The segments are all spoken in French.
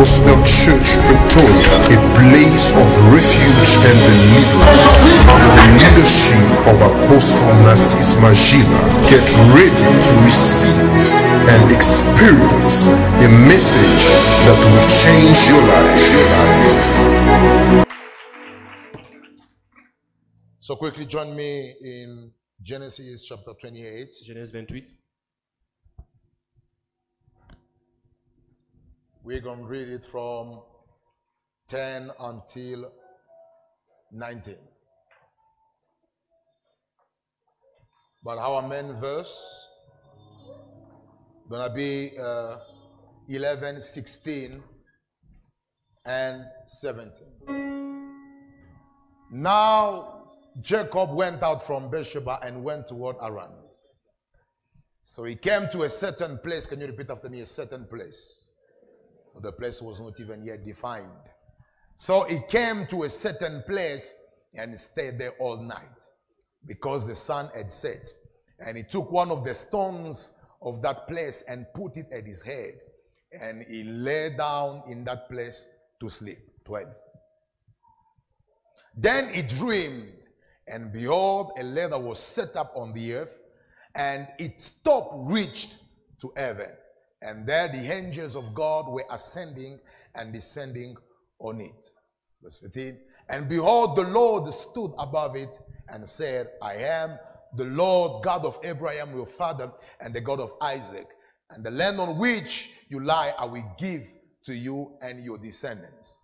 Gospel Church Pretoria, a place of refuge and deliverance under the leadership of Apostle Narcisse Magila. Get ready to receive and experience a message that will change your life. So quickly join me in Genesis chapter 28. Genèse 28. We're going to read it from 10 until 19. But our main verse gonna be 11, 16, and 17. Now Jacob went out from Beersheba and went toward Haran. So he came to a certain place. Can you repeat after me? A certain place. So the place was not even yet defined. So he came to a certain place and stayed there all night because the sun had set. And he took one of the stones of that place and put it at his head. And he lay down in that place to sleep. 12. Then he dreamed, and behold, a ladder was set up on the earth, and its top reached to heaven. And there the angels of God were ascending and descending on it. Verse 15. And behold, the Lord stood above it and said, I am the Lord God of Abraham your father and the God of Isaac. And the land on which you lie I will give to you and your descendants.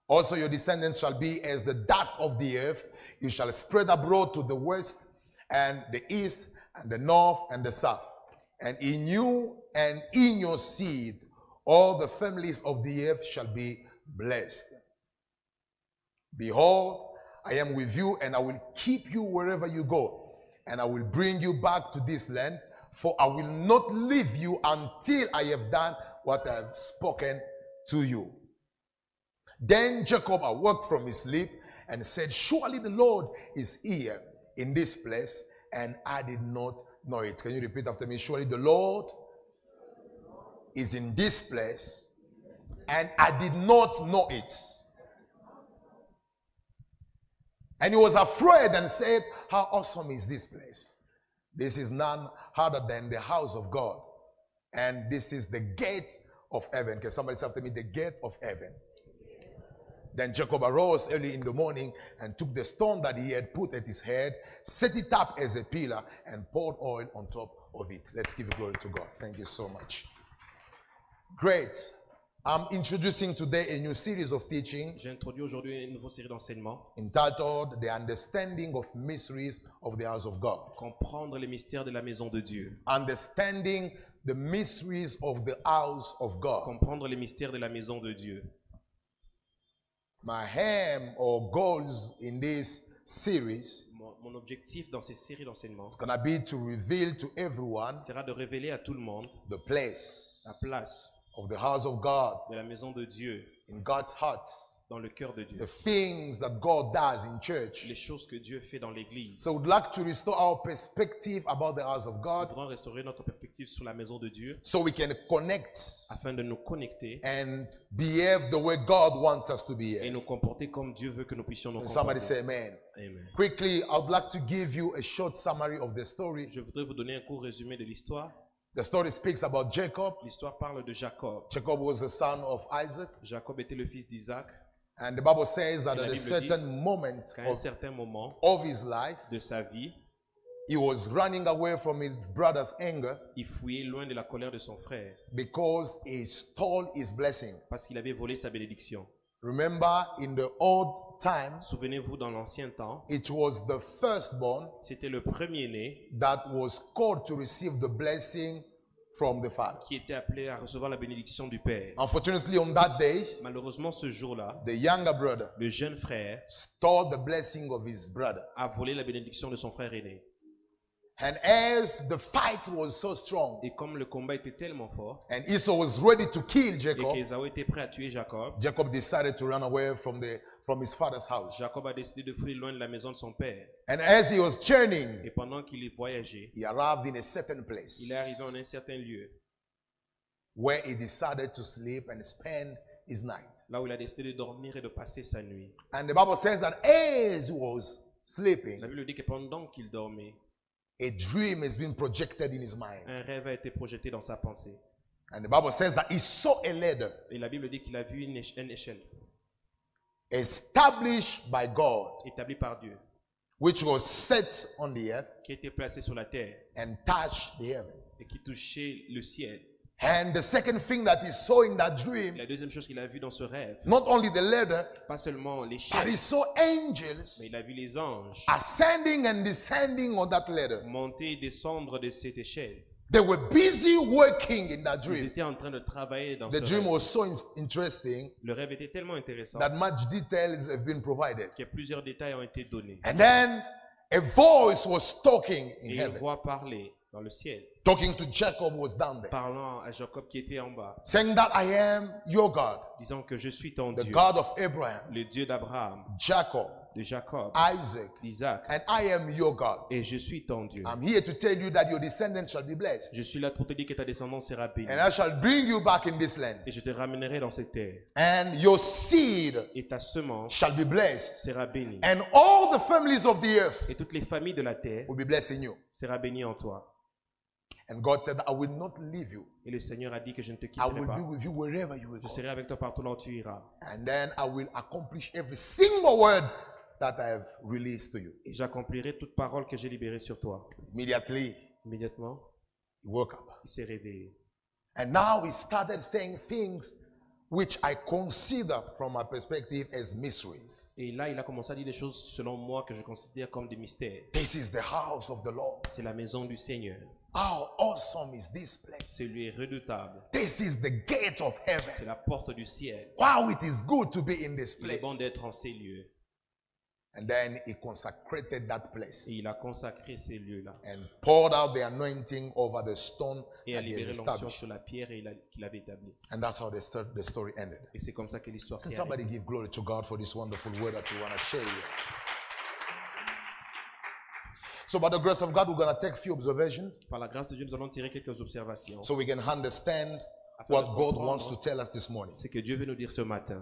Also your descendants shall be as the dust of the earth. You shall spread abroad to the west and the east and the north and the south. And in you and in your seed all the families of the earth shall be blessed. Behold, I am with you, and I will keep you wherever you go, and I will bring you back to this land, for I will not leave you until I have done what I have spoken to you. Then Jacob awoke from his sleep and said, surely the Lord is here in this place, and I did not know it. Can you repeat after me? Surely the Lord is in this place, and I did not know it. And he was afraid and said, how awesome is this place? This is none other than the house of God. And this is the gate of heaven. Can somebody say after me? The gate of heaven. Then Jacob arose early in the morning and took the stone that he had put at his head, set it up as a pillar, and poured oil on top of it. Let's give glory to God. Thank you so much. Great. I'm introducing today a new series of teaching. J'introduis aujourd'hui une nouvelle série d'enseignements entitled The Understanding of Mysteries of the House of God. Comprendre les mystères de la maison de Dieu. Understanding the mysteries of the house of God. Comprendre les mystères de la maison de Dieu. My aim or goals in this series Mon objectif dans ces séries d'enseignements is going to be to reveal to everyone sera de révéler à tout le monde the place la place of the house of God de la maison de Dieu in God's heart, dans le cœur de Dieu. the things that God does in church. Les choses que Dieu fait dans l'église. So we'd like to restore our perspective about the house of God. Nous voudrons restaurer notre perspective sur la maison de Dieu So we can connect afin de nous connecter and behave the way God wants us to et behave. nous comporter comme Dieu veut que nous puissions nous And somebody comporter. say amen. Amen. Quickly, I would like to give you a short summary of the story. Je voudrais vous donner un court résumé de l'histoire. The story speaks about Jacob. L'histoire parle de Jacob. Jacob was the son of Isaac. Jacob était le fils d'Isaac. And the Bible says that Et la at a Bible certain dit moment qu'à un certain moment of his life, de sa vie, he was running away from his brother's anger il fuyait loin de la colère de son frère because he stole his blessing. parce qu'il avait volé sa bénédiction. Remember, in the old time, Souvenez-vous, dans l'ancien temps, it was the firstborn c'était le premier-né that was called to receive the blessing from the father. qui était appelé à recevoir la bénédiction du père. Unfortunately, on that day, Malheureusement, ce jour-là, the younger brother le jeune frère stole the blessing of his brother. a volé la bénédiction de son frère aîné. And as the fight was so strong, Et comme le combat était tellement fort and Esau was ready to kill et Jacob, qu'Ésaü était prêt à tuer Jacob, Jacob decided to run away from his father's house. Jacob a décidé de fuir loin de la maison de son père. And as he was journeying, Et pendant qu'il voyageait, he arrived in a certain place. il est arrivé en un certain lieu. where he decided to sleep and spend his night. Là où il a décidé de dormir et de passer sa nuit. And the Bible says that as he was sleeping, La Bible dit que pendant qu'il dormait, a dream has been projected in his mind. un rêve a été projeté dans sa pensée. And the Bible says that he saw a ladder Et la Bible dit qu'il a vu une échelle established by God, établie par Dieu, which was set on the earth qui était placée sur la terre and touched the heaven. et qui touchait le ciel. And the second thing that he saw in that dream, La deuxième chose qu'il a vue dans ce rêve, not only the ladder, pas seulement but l'échelle, he saw angels mais il a vu les anges ascending and descending on that ladder. monter et descendre de cette échelle. They were busy working in that Ils dream. étaient en train de travailler dans The ce dream rêve. was so interesting Le rêve était tellement intéressant that much details have been provided. que plusieurs détails ont été donnés. And then a voice was talking in Et une heaven. voix parlait dans le ciel, Talking to Jacob was down there, parlant à Jacob qui était en bas, saying that I am your God, disant que je suis ton the Dieu, God of Abraham, le Dieu d'Abraham, Jacob, de Jacob, Isaac, d'Isaac, and I am your God. et je suis ton Dieu. I'm here to tell you that your descendants shall be blessed, Je suis là pour te dire que ta descendance sera bénie. and I shall bring you back in this land, Et je te ramènerai dans cette terre. and your seed Et ta semence shall be blessed, sera bénie. and all the families of the earth Et toutes les familles de la terre will be blessed in you. sera bénie en toi. And God said, I will not leave you. Et le Seigneur a dit que je ne te I quitterai will pas. be with you wherever you will Je go. serai avec toi partout là où tu iras. And then I will accomplish every single word that I have released to you. Et j'accomplirai toute parole que j'ai libérée sur toi. Immediately, Immédiatement, he woke up. il s'est réveillé. And now he started saying things which I consider from my perspective as mysteries. Et là, il a commencé à dire des choses, selon moi, que je considère comme des mystères. This is the house of the Lord. C'est la maison du Seigneur. How awesome is this place? C'est lui redoutable. This is the gate of heaven. C'est la porte du ciel. Wow, it is good to be in this Il est bon place. d'être en ces lieux. And then he consecrated that place Et il a consacré ces lieux-là. and poured out the anointing over the stone Et a that he libéré has l'onction established. sur la pierre qu'il avait établie. And that's how the story ended. Et c'est comme ça que l'histoire Can s'est somebody arrêtée. give glory to God for this wonderful word that you want to share here? So by the grace of God, we're going to take a few observations Par la grâce de Dieu, nous allons tirer quelques observations. so we can understand afin de what God comprendre wants to tell us this morning. ce que Dieu veut nous dire ce matin.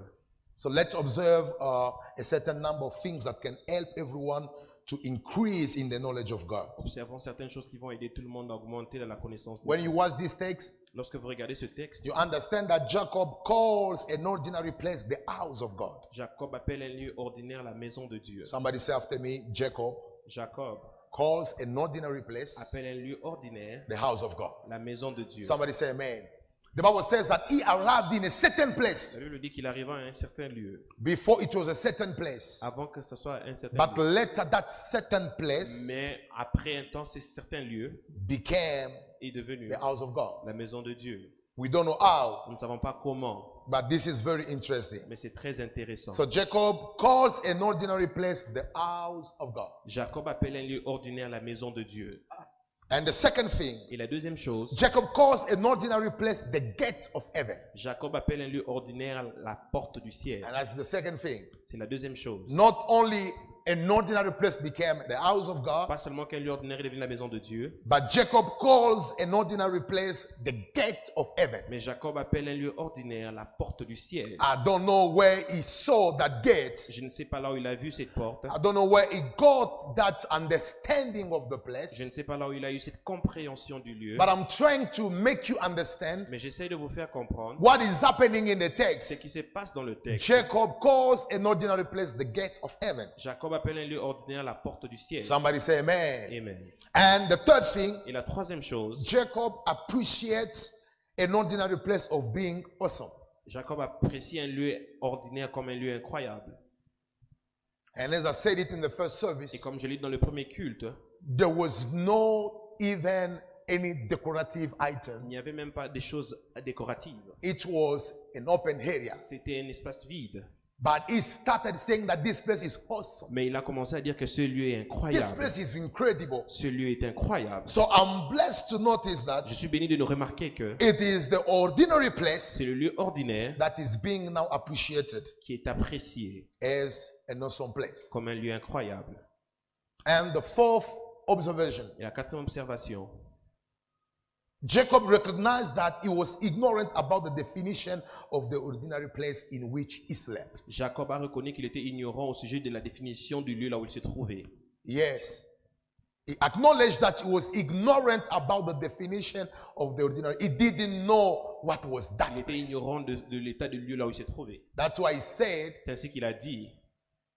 So let's observe a certain number of things that can help everyone to increase in the knowledge of God. Observons certaines choses qui vont aider tout le monde à augmenter dans la connaissance de When Dieu. you watch this text, Lorsque vous regardez ce texte, you understand that Jacob calls an ordinary place the house of God. Jacob appelle un lieu ordinaire la maison de Dieu. Somebody say after me, Jacob Jacob calls an ordinary place appelle un lieu ordinaire the house of God. la maison de Dieu. Somebody say amen. The Bible says that he arrived in a certain La place Bible dit qu'il arriva à un certain lieu, before it was a certain place. avant que ce soit un certain But lieu. later that certain place Mais après un temps, ce certain lieu became est devenu the house of God. la maison de Dieu. We don't know how, Nous ne savons pas comment, but this is very interesting. mais c'est très intéressant. So Jacob calls an ordinary place the house of God. Jacob appelle un lieu ordinaire la maison de Dieu. And the second thing, Et la deuxième chose, Jacob calls an ordinary place the gate of heaven. Jacob appelle un lieu ordinaire la porte du ciel. And that's the second thing. C'est la deuxième chose. Not only an ordinary place became the house of God, Pas seulement qu'un lieu ordinaire est devenu la maison de Dieu, but Jacob calls an ordinary place the gate of heaven. mais Jacob appelle un lieu ordinaire la porte du ciel. I don't know where he saw that gate. Je ne sais pas là où il a vu cette porte. I don't know where he got that understanding of the place. Je ne sais pas là où il a eu cette compréhension du lieu. But I'm trying to make you understand Mais j'essaie de vous faire comprendre what is happening in the ce text. qui se passe dans le texte. Jacob calls an ordinary place the gate of heaven. Jacob appelle un lieu ordinaire la porte du ciel. Somebody say amen. Amen. And the third thing, Et la troisième chose, Jacob appreciates an ordinary place of being awesome. Jacob apprécie un lieu ordinaire comme un lieu incroyable. And as I said it in the first Et service, comme je l'ai dit dans le premier culte, there was no even any decorative il item. n'y avait même pas des choses décoratives. It was an open area. C'était un espace vide. But he started saying that this place is awesome. Mais il a commencé à dire que ce lieu est This incroyable. place is incredible. Ce lieu est incroyable. So I'm blessed to notice that Je suis béni de nous remarquer que it is the ordinary place c'est le lieu ordinaire that is being now appreciated qui est apprécié as an awesome place. comme un lieu incroyable. And the fourth observation, Et la quatrième observation, Jacob recognized that he was ignorant about the definition of the ordinary place in which he slept. Jacob a reconnu qu'il était ignorant au sujet de la définition du lieu là où il se trouvait. Yes. He acknowledged that he was ignorant about the definition of the ordinary. He didn't know what was that Il était place. ignorant de l'état du lieu là où il se trouvait. That's why he said, C'est ainsi qu'il a dit,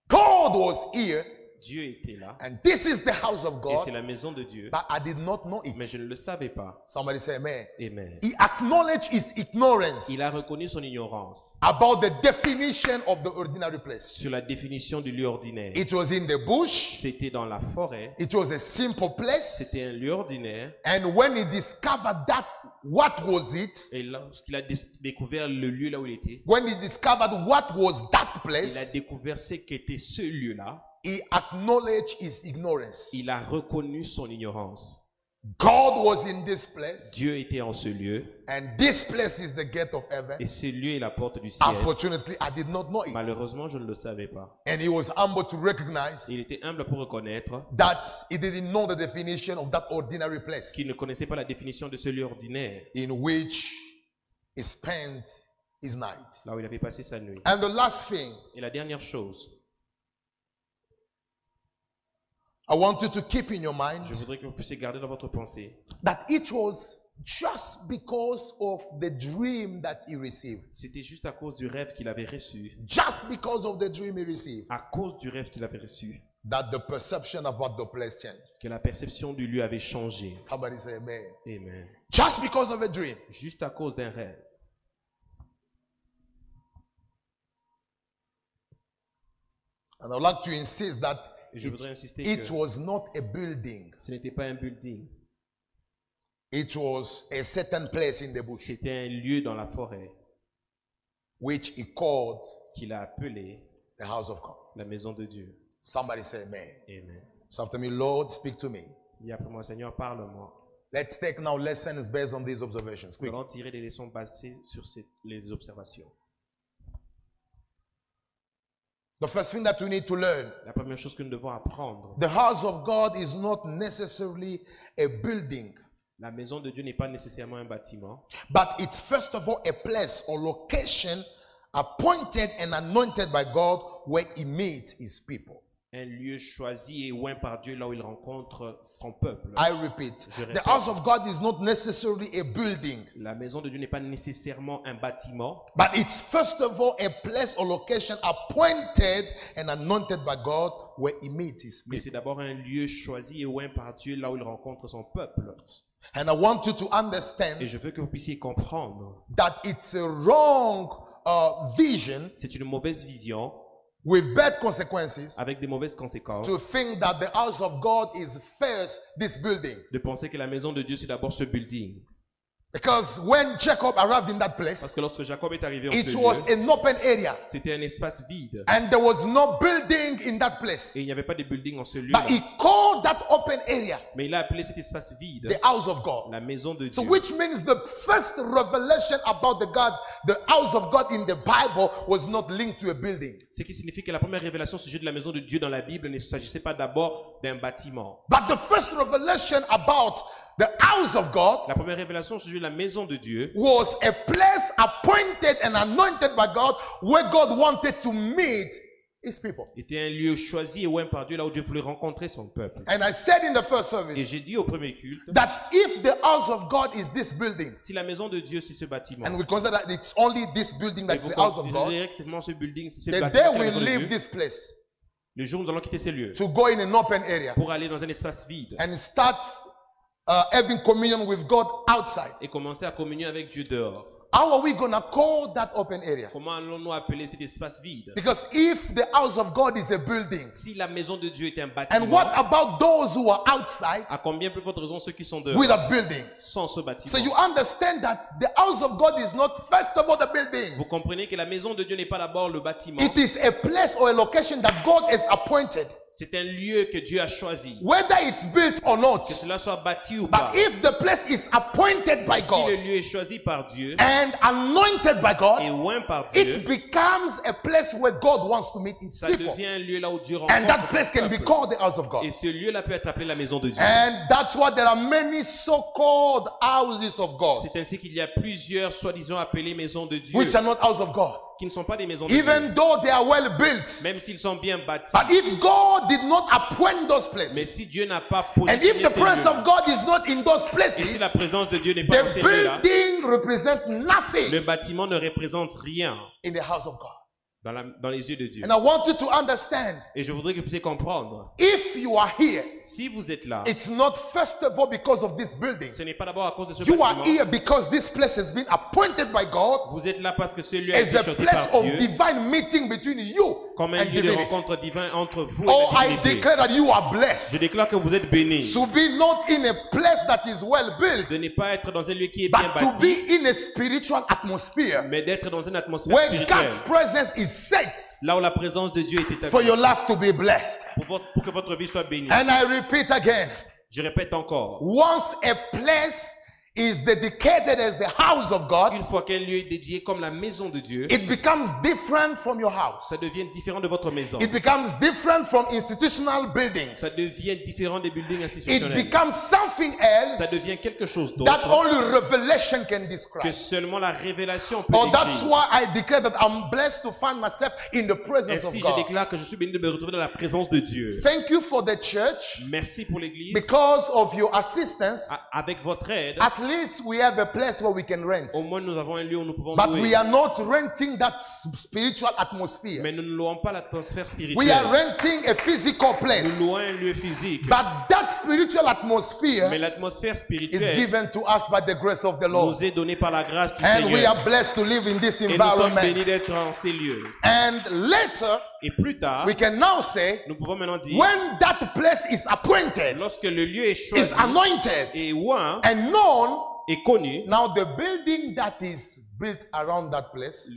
God was here, Dieu était là, and this is the house of et c'est God, la maison de Dieu, but I did not know mais it. je ne le savais pas. Somebody say amen. Amen. He acknowledged his ignorance Il a reconnu son ignorance about the definition of the ordinary place. sur la définition du lieu ordinaire. It was in the bush. C'était dans la forêt, It was a simple place. c'était un lieu ordinaire, And when he discovered that, what was it? et lorsqu'il a découvert le lieu là où il était, When he discovered what was that il a place, découvert ce qu'était ce lieu-là, he acknowledged his ignorance. il a reconnu son ignorance. God was in this place, Dieu était en ce lieu, and this place is the gate of heaven. et ce lieu est la porte du ciel. Unfortunately, I did not know it. Malheureusement, je ne le savais pas. And he was humble to recognize Il était humble pour reconnaître that he didn't know the definition of that ordinary place qu'il ne connaissait pas la définition de ce lieu ordinaire, in which he spent his night. là où il avait passé sa nuit. And the last thing, Et la dernière chose, I want you to keep in your mind je voudrais que vous puissiez garder dans votre pensée, that it was just because of the dream that he received. c'était juste à cause du rêve qu'il avait reçu, Just because of the dream he received, à cause du rêve qu'il avait reçu, that the perception about the place changed. que la perception du lieu avait changé. Somebody say amen. Amen. Just because of a dream. Juste à cause d'un rêve. And I'd like to insist that Et je voudrais insister it que was not a building. ce n'était pas un building, It was a certain place in the bush, c'était un lieu dans la forêt which he called qu'il a appelé the house of God. la maison de Dieu. Somebody say amen. Amen. So after me, Lord, speak to me. Dis après moi, Seigneur, parle-moi. Let's take now lessons based on these observations. Nous Quick. allons tirer des leçons basées sur les observations. The first thing that we need to learn, La première chose que nous devons apprendre, the house of God is not necessarily a building, la maison de Dieu n'est pas nécessairement un bâtiment, but it's first of all a place or location appointed and anointed by God where he meets his people. un lieu choisi et oint par Dieu là où il rencontre son peuple. I repeat, Je the répète. house of God is not necessarily a building, La maison de Dieu n'est pas nécessairement un bâtiment, but it's first of all a place or location appointed and anointed by God where he meets his mais people. c'est d'abord un lieu choisi et oint par Dieu là où il rencontre son peuple. And I want you to understand Et je veux que vous puissiez comprendre, that it's a wrong vision c'est une mauvaise vision with bad consequences avec des mauvaises conséquences to think that the house of God is first this building. de penser que la maison de Dieu c'est d'abord ce building. Because when Jacob arrived in that Parce place, que lorsque Jacob est arrivé en it ce was lieu, an open area c'était un espace vide. and there was no building in that place. Et il n'y avait pas de building en ce lieu. But he called that open area Mais il a appelé cet espace vide the house of God. la maison de So Dieu. which means the first revelation about the house of God in the Bible was not linked to a building. Ce qui signifie que la première révélation au sujet de la maison de Dieu dans la Bible ne s'agissait pas d'abord d'un bâtiment. But the first revelation about the house of God La première révélation au sujet de la maison de Dieu was a place appointed and anointed by God where God wanted to meet his people. était un lieu choisi et oint par Dieu là où Dieu voulait rencontrer son peuple. And I said in the first Et service j'ai dit au premier culte, that if the house of God is this building, si la maison de Dieu c'est ce bâtiment, and we consider that it's only this building et that's vous the house of God, considérez que c'est seulement ce building, c'est ce then bâtiment they qui est la will maison de leave Dieu, this place le jour où nous allons quitter ces lieux to go in an open area pour aller dans un espace vide and start having communion with God outside. et commencer à communier avec Dieu dehors. How are we going to call that open area? Comment allons-nous appeler cet espace vide? Because if the house of God is a building, Si la maison de Dieu est un and bâtiment, what about those who are outside à combien plus forte raison ceux qui sont dehors with a building? sans ce So bâtiment? you understand that the house of God is not first of all the building. Vous comprenez que la maison de Dieu n'est pas d'abord le bâtiment. It is a place or a location that God has appointed C'est un lieu que Dieu a choisi. Whether it's built or not. Que cela soit bâti ou pas. But if the place is appointed by Si God le lieu est choisi par Dieu and anointed by et God, oint par Dieu, it becomes a place where God wants to meet his ça people. devient un lieu là où Dieu And that rencontre place son can be peuple. called the house of God. Et ce lieu-là peut être appelé la maison de Dieu. And that's why there are many so-called houses of God, C'est ainsi qu'il y a plusieurs soi-disant appelées maisons de Dieu which are not house of God, qui ne sont pas des maisons de Dieu. even though they are well built. Même s'ils sont bien bâtis. But if God did not appoint those Mais places, si Dieu n'a pas and if positionné the ces presence lieux, of God is not in those et si places, la présence de Dieu n'est pas dans the ces lieux-là, building represents nothing le bâtiment ne représente rien in the house of God. dans les yeux de Dieu. And I want you to understand, Et je voudrais que vous puissiez comprendre, if you are here, si vous êtes là, it's not first of all because of this building. ce n'est pas d'abord à cause de ce You are bâtiment. here because this place has been appointed by God Vous êtes là parce que ce lieu a as été a choisi place par of Dieu, divine meeting between you comme un and lieu de divinity. rencontre divin entre vous Oh, et la I divinité. declare that you are Je blessed déclare que vous êtes bénis to be not in a place that is well built, de ne pas être dans un lieu qui est bien but to bâti, be in a spiritual atmosphere mais d'être dans une atmosphère where spirituelle, God's presence is set là où la présence de Dieu est for établie, your life to be blessed. pour que votre vie soit bénie. And I repeat again, Je répète encore, once a place is dedicated as the house of God, une fois qu'un lieu est dédié comme la maison de Dieu, it becomes different from your house. ça devient différent de votre maison. It becomes different from institutional buildings. Ça devient différent des buildings It institutionnels. becomes something Ça else devient quelque chose that d'autre only revelation can que describe. seulement la révélation peut Oh, that's décrire. why I declare that I'm blessed to find myself in the presence of Ainsi, je God. déclare que je suis béni de me retrouver dans la présence de Dieu. Thank you for the church. Merci pour l'Église. Because of your assistance, Avec votre aide, at least we have a place where we can rent. au moins nous avons un lieu où nous pouvons But we louer. are not renting that spiritual atmosphere. Mais nous ne louons pas l'atmosphère We are spirituelle. renting a physical Nous place. louons un lieu physique. But that spiritual Mais atmosphere l'atmosphère is spirituelle given to us by the grace of the Lord. nous est donnée par la grâce du And we Seigneur. are blessed to live in this Et nous sommes bénis environment. d'être en ces lieux. And later, Et plus tard, we can now say, nous pouvons maintenant dire, when that place is appointed, lorsque le lieu est is choisi anointed, et oint and known, et connu, now the building that is built around that place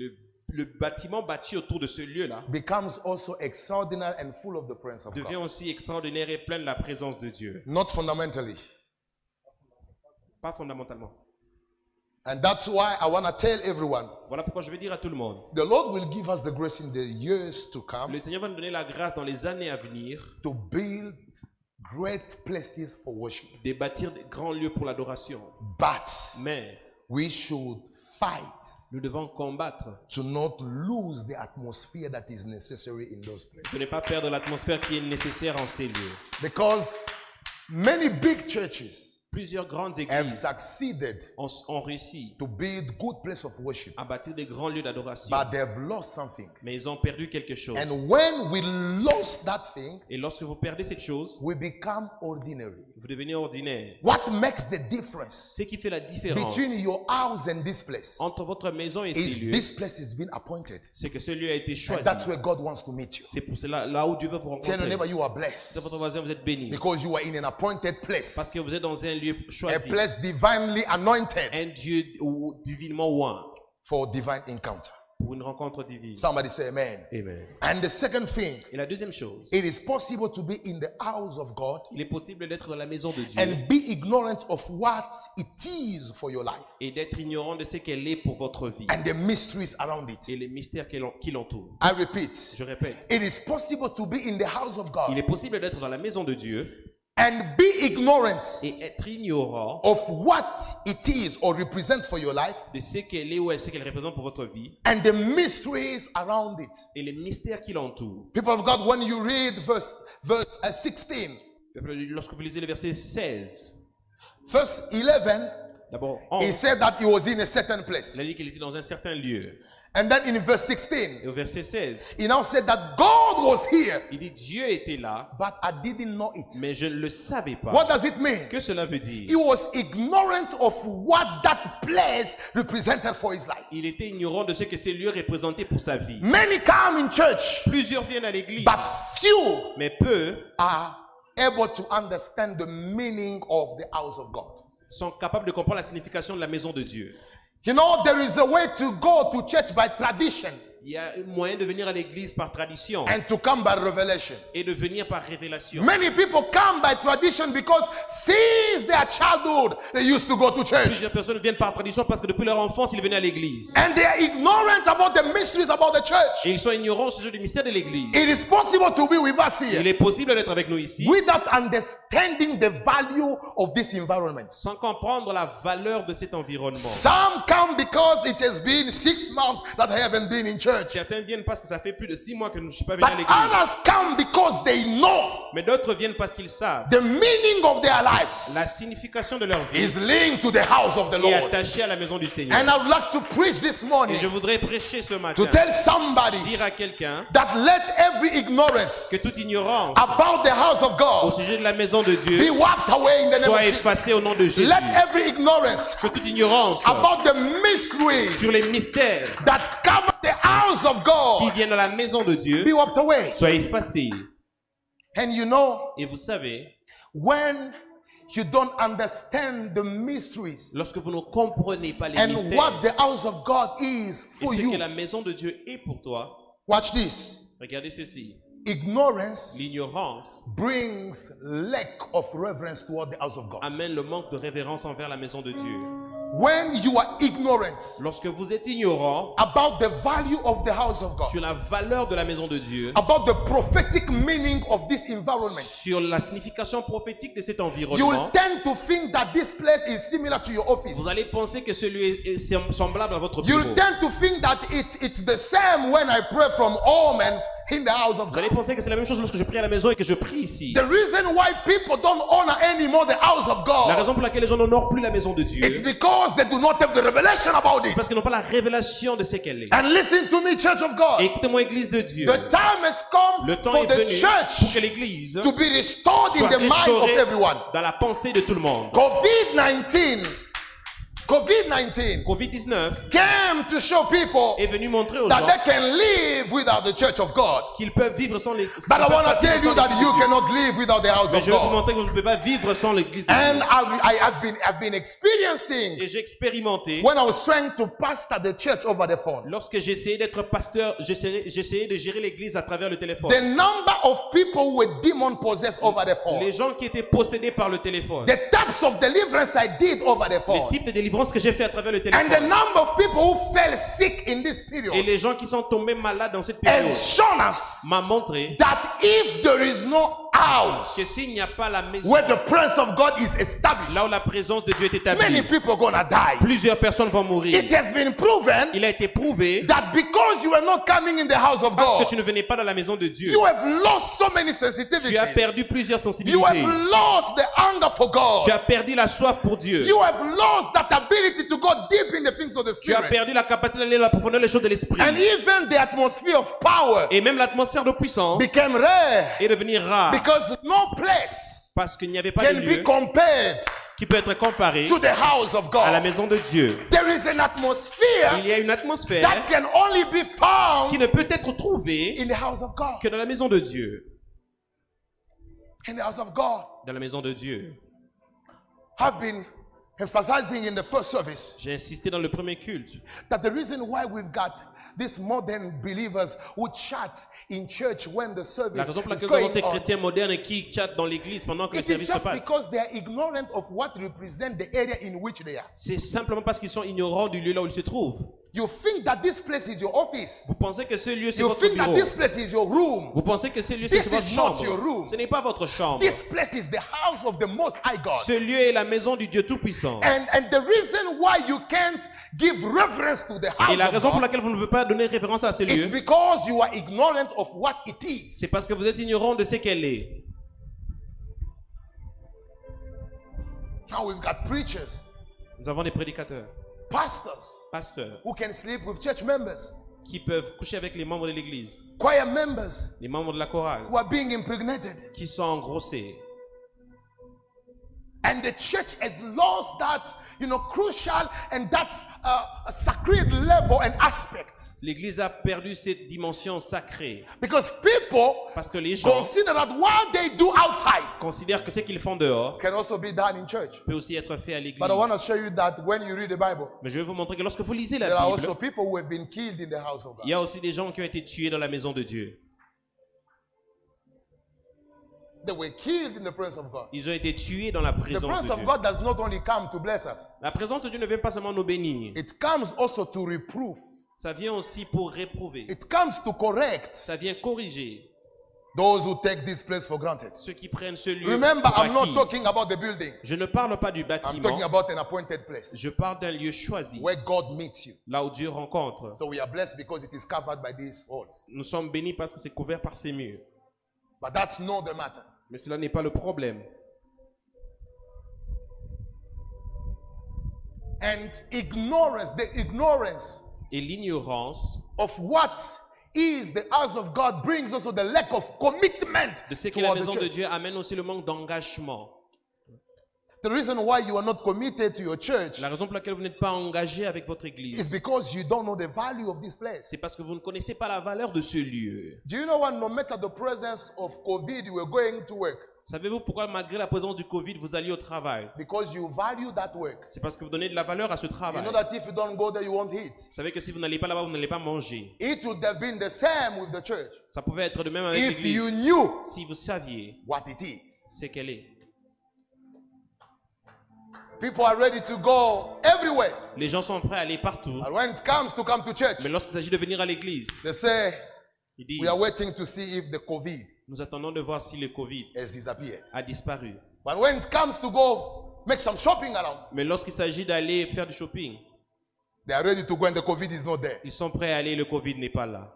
le bâtiment bâti autour de ce lieu-là becomes also extraordinary and full of the presence of devient God. aussi extraordinaire et plein de la présence de Dieu. Not fundamentally. Pas fondamentalement. And that's why I want to tell everyone, Voilà pourquoi je vais dire à tout le monde, the Lord will give us the grace in the years to come le Seigneur va nous donner la grâce dans les années à venir to build great places for worship. de bâtir des grands lieux pour l'adoration. But Mais we should fight nous devons combattre to not lose the atmosphere that is necessary in those places. de ne pas perdre l'atmosphère qui est nécessaire en ces lieux. Because many big churches Plusieurs grandes have églises succeeded ont réussi to build good places of worship, à bâtir des grands lieux d'adoration. but they've lost something. Mais ils ont perdu quelque chose. And when we lost that thing, Et lorsque vous perdez cette chose, we become ordinary. vous devenez ordinaire. What makes the difference Ce qui fait la différence between your house and this place entre votre maison et ces is lieux, this place has been appointed. c'est que ce lieu a été And choisi. that's where God wants to meet you. C'est pour cela, là où Dieu veut vous Tell your neighbor rencontrer. you are Dites à blessed votre voisin, vous êtes béni. because you are in an appointed Parce place, que vous êtes dans un lieu a choisi. place divinely anointed Un Dieu divinement oint for divine encounter. pour une rencontre divine. Somebody say amen. Amen. And the second thing, Et la deuxième chose, it is possible to be in the house of God il est possible d'être dans la maison de Dieu and be ignorant of what it is for your life et d'être ignorant de ce qu'elle est pour votre vie and the mysteries around et it. les mystères qui l'entourent. I repeat, Je répète, it is possible to be in the house of il God est possible d'être dans la maison de Dieu and be ignorant et être ignorant of what it is or represent for your life de ce qu'elle est ou ce qu'elle représente pour votre vie and the mysteries around it. et les mystères qui l'entourent. People of God, when you read verse 16, Lorsque vous lisez le verset 16, verse 11, d'abord, he said that he was in a certain il a place. dit qu'il était dans un certain lieu. And then in verse 16, Et au verset 16, he now said that God was here, il dit Dieu était là, but I didn't know it. mais je ne le savais pas. What does it mean? Que cela veut He dire? was ignorant of what that place represented for his life. Il était ignorant de ce que ces lieux représentaient pour sa vie. Many come in church, Plusieurs viennent à l'église, but few mais peu are able to understand the meaning of the house of God. sont capables de comprendre la signification de la maison de Dieu. You know, there is a way to go to church by tradition. Il y a un moyen de venir à l'église par tradition and to come by revelation. et de venir par révélation. Many people come by tradition because since their childhood they used to go to church. Plusieurs personnes viennent par tradition parce que depuis leur enfance, ils venaient à l'église. And they are ignorant about the mysteries about the church. Et ils sont ignorants au sujet du mystère de l'église. It is possible to be with us Il here est possible d'être avec nous ici without understanding the value of this environment. sans comprendre la valeur de cet environnement. Some come because it has been 6 months that I haven't been in church. Certains viennent parce que ça fait plus de 6 mois que je ne suis pas venu à But l'église. others come because they know Mais d'autres viennent parce qu'ils savent the meaning of their lives la signification de leur vie is linked to the house of the est Lord. attachée à la maison du Seigneur. And I would like to preach this Et morning je voudrais prêcher ce matin, to tell somebody dire à quelqu'un that let every ignorance que toute ignorance about the house of au God sujet de la maison de be Dieu wiped away in the name soit of Jesus. effacée au nom de Jésus. Let every ignorance Que toute ignorance about the sur mysteries les mystères that cover the house of qui God viennent dans la maison de Dieu be wiped away. soit effacée. And you know, Et vous savez, when you don't understand the mysteries lorsque vous ne comprenez pas les and mystères what the house of God is et for ce que you, la maison de Dieu est pour toi, watch this. regardez ceci. Ignorance L'ignorance brings lack of reverence toward the house of God. amène le manque de révérence envers la maison de Dieu. When you are ignorant Lorsque vous êtes ignorant about the value of the house of God, sur la valeur de la maison de Dieu, about the prophetic meaning of this environment, sur la signification prophétique de cet you will environnement, tend to think that this place is similar to your office. vous allez penser que celui est semblable à votre You'll bureau. tend to think that it's the same when I pray from home and in the house of Vous God. allez penser que c'est la même chose lorsque je prie à la maison et que je prie ici. The reason why people don't honor anymore the house of La God, raison pour laquelle les gens n'honorent plus la maison de Dieu, it's because they do not have the revelation about it. parce qu'ils n'ont pas la révélation de ce qu'elle est. And listen to me, church of God. Et écoutez-moi, Église de Dieu, The time has come le temps for est the venu pour church que l'Église to be restored in soit the mind of restaurée everyone. dans la pensée de tout le monde. COVID-19 Covid-19 came to show people est venu montrer aux that gens they can live without the church of God. qu'ils peuvent vivre sans l'Église. But I want to tell you that you cannot live without the house Mais of je vais vous God. montrer que vous ne pouvez pas vivre sans l'Église de And Dieu. I've been experiencing Et j'ai expérimenté when I was trying to pastor the church over the phone. lorsque j'essayais d'être pasteur, j'essayais de gérer l'Église à travers le téléphone. The number of people who were demon possessed over the phone. Les gens qui étaient possédés par le téléphone. The types of deliverance I did over the Les phone. types de délivrance que j'ai fait à travers le And the téléphone. number of people who fell sick in this Et period les gens qui sont tombés malades dans cette période has shown us m'a montré that if there is no house que s'il n'y a pas la maison where the presence of God is established, là où la présence de Dieu est many établie, people are gonna die. plusieurs personnes vont mourir. It has been proven Il a été prouvé that because you are not coming in the house of parce que God, tu ne venais pas dans la maison de Dieu, you have lost so many tu as sensitivities. perdu plusieurs You sensibilités. have lost the hunger for God. Tu as perdu la soif pour Dieu. You have lost that ability to go deep in the things of the Tu as Spirit. perdu la capacité d'aller à la profondeur des choses de l'esprit. And even the atmosphere of power Et même l'atmosphère de puissance became rare est devenue rare because no place parce qu'il n'y avait pas de can be lieu compared qui peut être comparé to the house of à la God. maison de Dieu. There is an atmosphere Il y a une atmosphère that can only be qui found ne peut être trouvée in the house of God. que dans la maison de Dieu. In the house of God. Dans la maison de Dieu. I've been emphasizing in the first service J'ai insisté dans le premier culte that the reason why we've got these modern believers who chat in church when the la service raison pour is laquelle nous avons going ces on, chrétiens modernes qui chattent dans l'église pendant que le it is service se just passe. because they are ignorant of what represent the area in which they are. C'est simplement parce qu'ils sont ignorants du lieu là où ils se trouvent. You think that this place is your office. Vous pensez que ce lieu c'est You votre think that bureau. this place is your room. Vous pensez que ce lieu c'est This votre is not chambre. your room. Ce n'est pas votre chambre. This place is the house of the Most High God. Ce lieu est la maison du Dieu Tout-Puissant. And the reason why you can't give reverence to the Et la house raison of pour God, laquelle vous ne pouvez pas donner référence à ce it's lieu, because you are ignorant of what it is. c'est parce que vous êtes ignorant de ce qu'elle est. Now we've got preachers, Nous avons des prédicateurs, pastors pasteurs, who can sleep with church members, qui peuvent coucher avec les membres de l'église, choir members les membres de la chorale, who are being impregnated. qui sont engrossés. And the church has lost that, crucial and that sacred level and aspect. L'église a perdu cette dimension sacrée. Because people Parce que les gens consider that what they do outside considèrent que ce qu'ils font dehors can also be done in church. peut aussi être fait à l'église. But I want to show you that when you read the Bible, Mais je vais vous montrer que lorsque vous lisez there la are Bible, also people who have been killed in the house of il God. y a aussi des gens qui ont été tués dans la maison de Dieu. They were killed in the presence of God. Ils ont été tués dans la The présence presence de of Dieu. God does not only come to bless us, La présence de Dieu ne vient pas seulement nous bénir. it comes also to reprove. Ça vient aussi pour réprouver. It comes to correct Ça vient corriger those who take this place for granted. ceux qui prennent ce lieu Remember, pour I'm not acquis. talking about the building. Je ne parle pas du I'm bâtiment. talking about an appointed place Je parle d'un lieu choisi, where God meets you. là où Dieu rencontre. So we are blessed because it is covered by these walls. Nous sommes bénis parce que c'est couvert par ces murs. But that's not the matter. Mais cela n'est pas le problème. And ignorance, the ignorance Et l'ignorance of what is the house of God brings also the lack of commitment de ce qu'est la toward the maison de church. Dieu amène aussi le manque d'engagement. The reason why you are not committed to your church La raison pour laquelle vous n'êtes pas engagé avec votre is église, because you don't know the value of this place. c'est parce que vous ne connaissez pas la valeur de ce lieu. Do you know what? No matter the presence of COVID, you were going to work Savez-vous pourquoi malgré la présence du Covid, vous alliez au travail? because you value that work. C'est parce que vous donnez de la valeur à ce You travail. know that if you don't go there, you won't eat. Vous savez que si vous n'allez pas là-bas, vous n'allez pas manger. It would have been the same with the church Ça pouvait être de même avec if you l'église. knew Si vous saviez what it is. ce qu'elle est. People are ready to go everywhere. Les gens sont prêts à aller partout. And when it comes to come to church, Mais lorsqu'il s'agit de venir à l'église, they say, ils disent, we are waiting to see if the COVID nous attendons de voir si le Covid has disappeared. a disparu. But when it comes to go make some shopping around, Mais lorsqu'il s'agit d'aller faire du shopping, they are ready to go and the COVID is not there. ils sont prêts à aller, le Covid n'est pas là.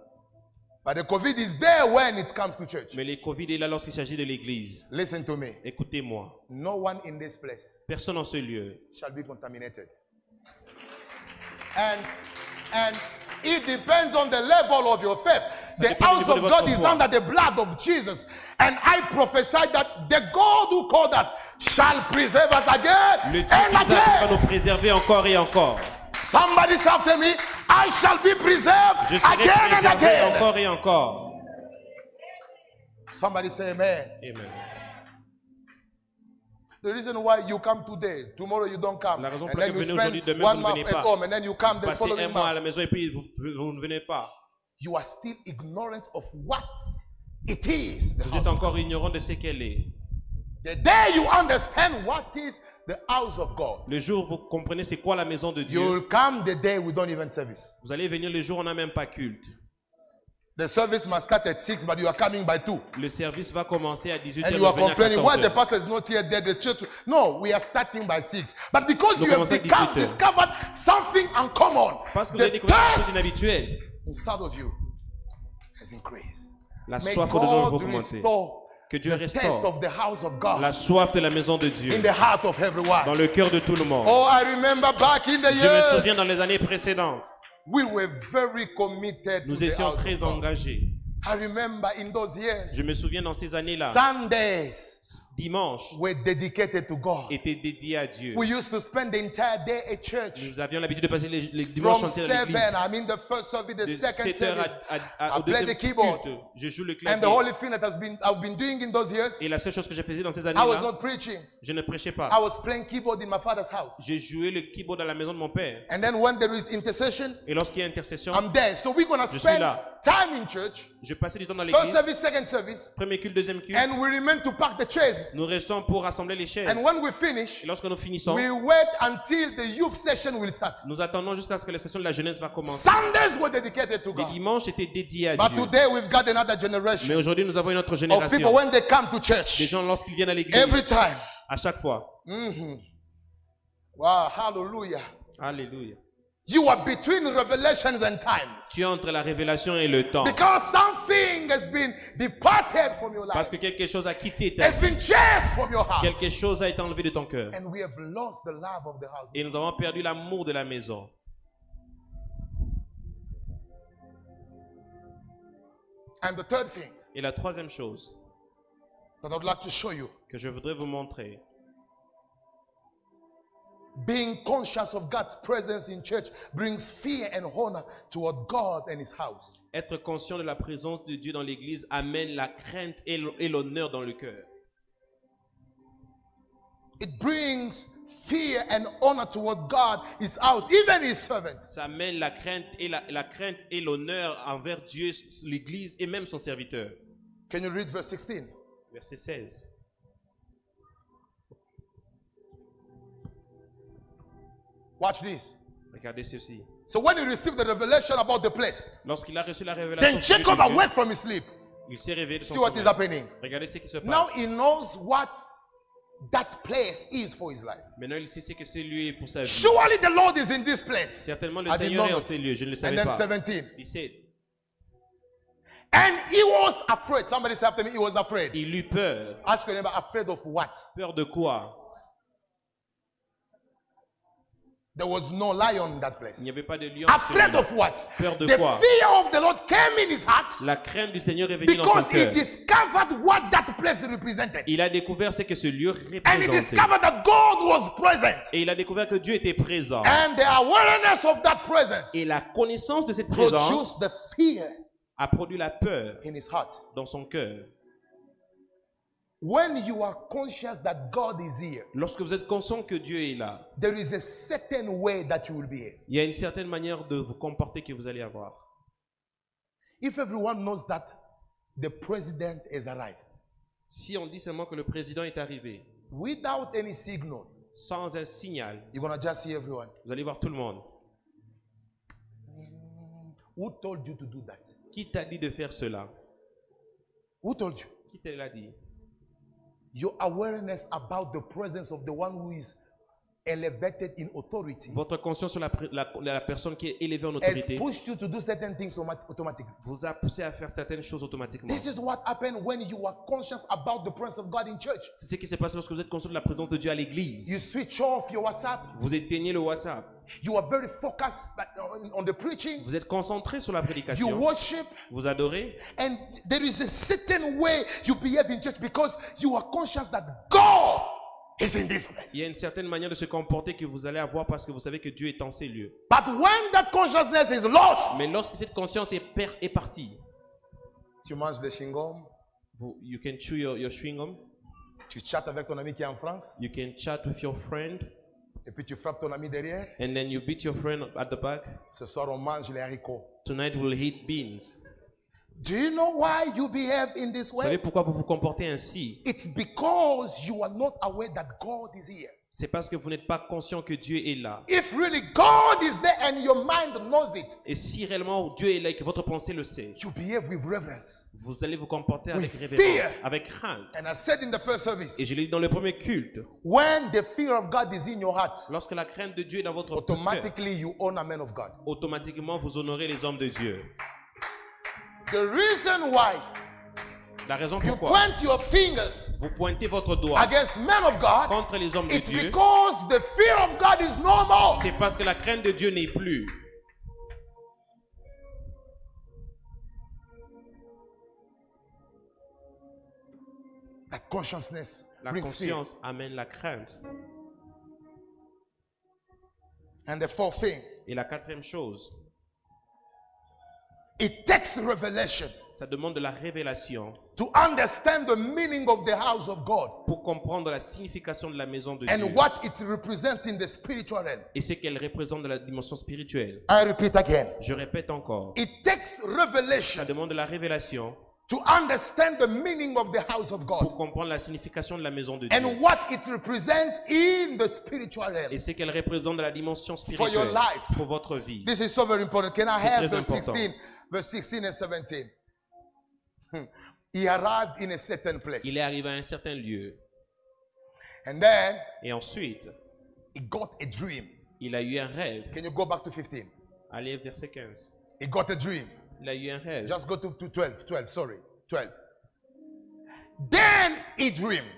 But the COVID is there when it comes to church. Mais le Covid est là lorsqu'il s'agit de l'église. Listen to me. Écoutez-moi, No one in this place personne en ce lieu shall be contaminated. And it depends on the level of your faith. The dépend du house niveau de of votre God is foi. under the blood of Jesus. And I prophesy that the God who called us shall preserve us Le again Dieu and qui nous a dit va again. nous préserver encore et encore. Somebody say after me, I shall be preserved Je serai again and préservé again. encore et encore. Somebody say amen. Amen. The reason why you come today, tomorrow you don't come, La raison and pour then laquelle you vous venez spend aujourd'hui, demain, 1 vous ne month venez at pas. home, and then you come the Passez un following mois à month. la maison et puis vous ne venez pas. You are still ignorant of what it is. The Vous house êtes of encore ignorant de ce qu'elle est. God. The day you understand what is the house of God, Le jour où vous comprenez c'est quoi la maison de you Dieu, will come the day we don't even service. vous allez venir le jour où on n'a même pas culte. The service must start at 6, but you are coming by 2. Le service va commencer à 18h. And you are complaining, why the pastor is not here there, the church. No, we are starting by 6. But because Nous you have commençons à 18 heures. discovered something uncommon, Parce que vous avez the découvert quelque chose thirst d'inhabituel. inside of you has increased. La May soif au-dedans de vous God commencer. restore Que Dieu the taste restaure of the house of God la soif de la maison de Dieu in the heart of everyone. dans le cœur de tout le monde. Oh, I remember back in the Je me souviens years, dans les années précédentes, we were very committed to nous the étions house très of God. engagés. I remember in those Je years, me souviens dans ces années-là, Sundays dimanche were dedicated to God. était dédié à Dieu. We used to spend the entire day at church. Nous avions l'habitude de passer les dimanches From entiers à 7, l'église. I mean the first service, the De second 7 heures service. au I play deuxième the keyboard. culte, je joue le And the clavier. only thing that I've been doing in those years, Et la seule chose que j'ai faisais dans ces I was années-là, not preaching. je ne prêchais pas. I was playing keyboard in my father's house. J'ai joué le keyboard à la maison de mon père. And then when there is intercession, Et lorsqu'il y a intercession, I'm there. So we're going to Je suis spend là. time in church. je passais du temps dans First l'église. service, second service. Premier culte, deuxième culte. And we remain to pack the chairs. Nous restons pour rassembler les chaises. And when we finish, Et lorsque nous finissons, we wait until the youth session will start. nous attendons jusqu'à ce que la session de la jeunesse va commencer. Sundays were dedicated to Les God. dimanches étaient dédiés à But Dieu. today we've got another Mais generation aujourd'hui, nous avons une autre of génération. people when they come to Des church, gens, lorsqu'ils viennent à l'église, every time. à chaque fois. Wow, hallelujah. Alléluia. You are between revelations and times. Tu es entre la révélation et le temps. Because something has been departed from your Parce life. que quelque chose a quitté ta Has vie. been chased from your heart. Quelque chose a été enlevé de ton cœur. And we have lost the love of the house. Et nous avons perdu l'amour de la maison. And the third thing Et la troisième chose that I would like to show you que je voudrais vous montrer, being conscious of God's presence in church brings fear and honor toward God and his house. Être conscient de la présence de Dieu dans l'église amène la crainte et l'honneur dans le cœur. It brings fear and honor toward God, his house, even his servants. Ça amène la crainte et l'honneur envers Dieu, l'église et même son serviteur. Can you read verse 16? Verset 16. Watch this. Regardez ceci. So when he received the revelation about the place, Lorsqu'il a reçu la révélation, then Jacob awoke from his sleep. il s'est réveillé de son See what is sommeil. happening. Regardez ce qui se passe. Now he knows what that place is for his life. Maintenant, il sait ce que c'est lui pour sa vie. Surely the Lord is in this place. Certainement, le I did Seigneur not est en know. ces lieux. Je ne le And savais then pas. 17. 17. And he was afraid. Somebody say after me, he was afraid. Il eut peur. Ask your neighbor, afraid of what? Peur de quoi? There was no lion in that Il place. n'y avait pas de lion. Afraid sur of lui. what? Peur de The quoi? fear of the Lord came in his heart La crainte du Seigneur est venue dans because son he cœur. discovered what that place represented. Il a découvert ce que ce lieu And he représentait. discovered that God was present. Et il a découvert que Dieu était présent. And the awareness of that presence Et la connaissance de cette présence produced the fear a produit la peur in his heart. dans son cœur. When you are conscious that God is here, Lorsque vous êtes conscient que Dieu est là, there is a certain way that you will be here. il y a une certaine manière de vous comporter que vous allez avoir. If everyone knows that the president has arrived, Si on dit seulement que le président est arrivé, without any signal, sans un signal, you're going to just see everyone. vous allez voir tout le monde. Who told you to do that? Qui t'a dit de faire cela? Who told you? Qui te l'a dit? Your awareness about the presence of the one who is elevated in authority Votre conscience sur la personne qui est élevée en has autorité pushed you to do certain things automatically. vous a poussé à faire certaines choses automatiquement. This is what happened when you are conscious about the presence of God in church. C'est ce qui s'est passé lorsque vous êtes conscient de la présence de Dieu à You l'église. switch off your WhatsApp. Vous éteignez le WhatsApp. You are very focused on the preaching. Vous êtes concentré sur la You prédication. worship. Vous adorez. And there is a certain way you behave in church because you are conscious that God is in this place. Il y a une certaine manière de se comporter que vous allez avoir parce que vous savez que Dieu est en ces lieux. But when that consciousness is lost, Mais lorsque cette conscience est partie, tu manges des chewing-gums, you can chew your chewing gum, tu chattes avec ton ami qui est en France, you can chat with your friend, et puis tu frappes ton ami derrière. and then you beat your friend at the back. Ce soir, on mange les haricots. Tonight we'll eat beans. Do you know why you behave in this Vous savez way? pourquoi vous vous comportez ainsi? It's because you are not aware that God is here. C'est parce que vous n'êtes pas conscient que Dieu est là. If really God is there and your mind knows it, Et si réellement Dieu est là et que votre pensée le sait, you behave with reverence. vous allez vous comporter avec With révérence, fear. avec crainte. And I said in the first service, Et je l'ai dit dans le premier culte, when the fear of God is in your heart, lorsque la crainte de Dieu est dans votre cœur, automatically you own a man of God. automatiquement vous honorez les hommes de Dieu. The reason why La raison you pourquoi point your fingers vous pointez votre doigt against men of God, contre les hommes de it's Dieu, because the fear of God is no more. c'est parce que la crainte de Dieu n'est plus. That consciousness La brings fear. conscience amène la crainte. And the fourth thing, Et la quatrième chose, it takes revelation ça demande de la révélation to understand the meaning of the house of God pour comprendre la signification de la maison de and Dieu what it represents in the spiritual realm. et ce qu'elle représente dans la dimension spirituelle. I repeat again. Je répète encore, It takes ça revelation demande de la révélation to understand the meaning of the house of pour God comprendre la signification de la maison de Dieu and what it represents in the spiritual et realm. ce qu'elle représente dans la dimension For your spirituelle life. pour votre vie. This is so very important. Can I C'est have très verse important. 16, verse 16 and 17? He arrived in a certain place. Il est arrivé à un certain lieu And then et ensuite, he got a dream. il a eu un rêve. Can you go back to 15? Allez, verset 15. He got a dream. Il a eu un rêve. Just go to 12. 12, sorry. 12. Then he dreamed.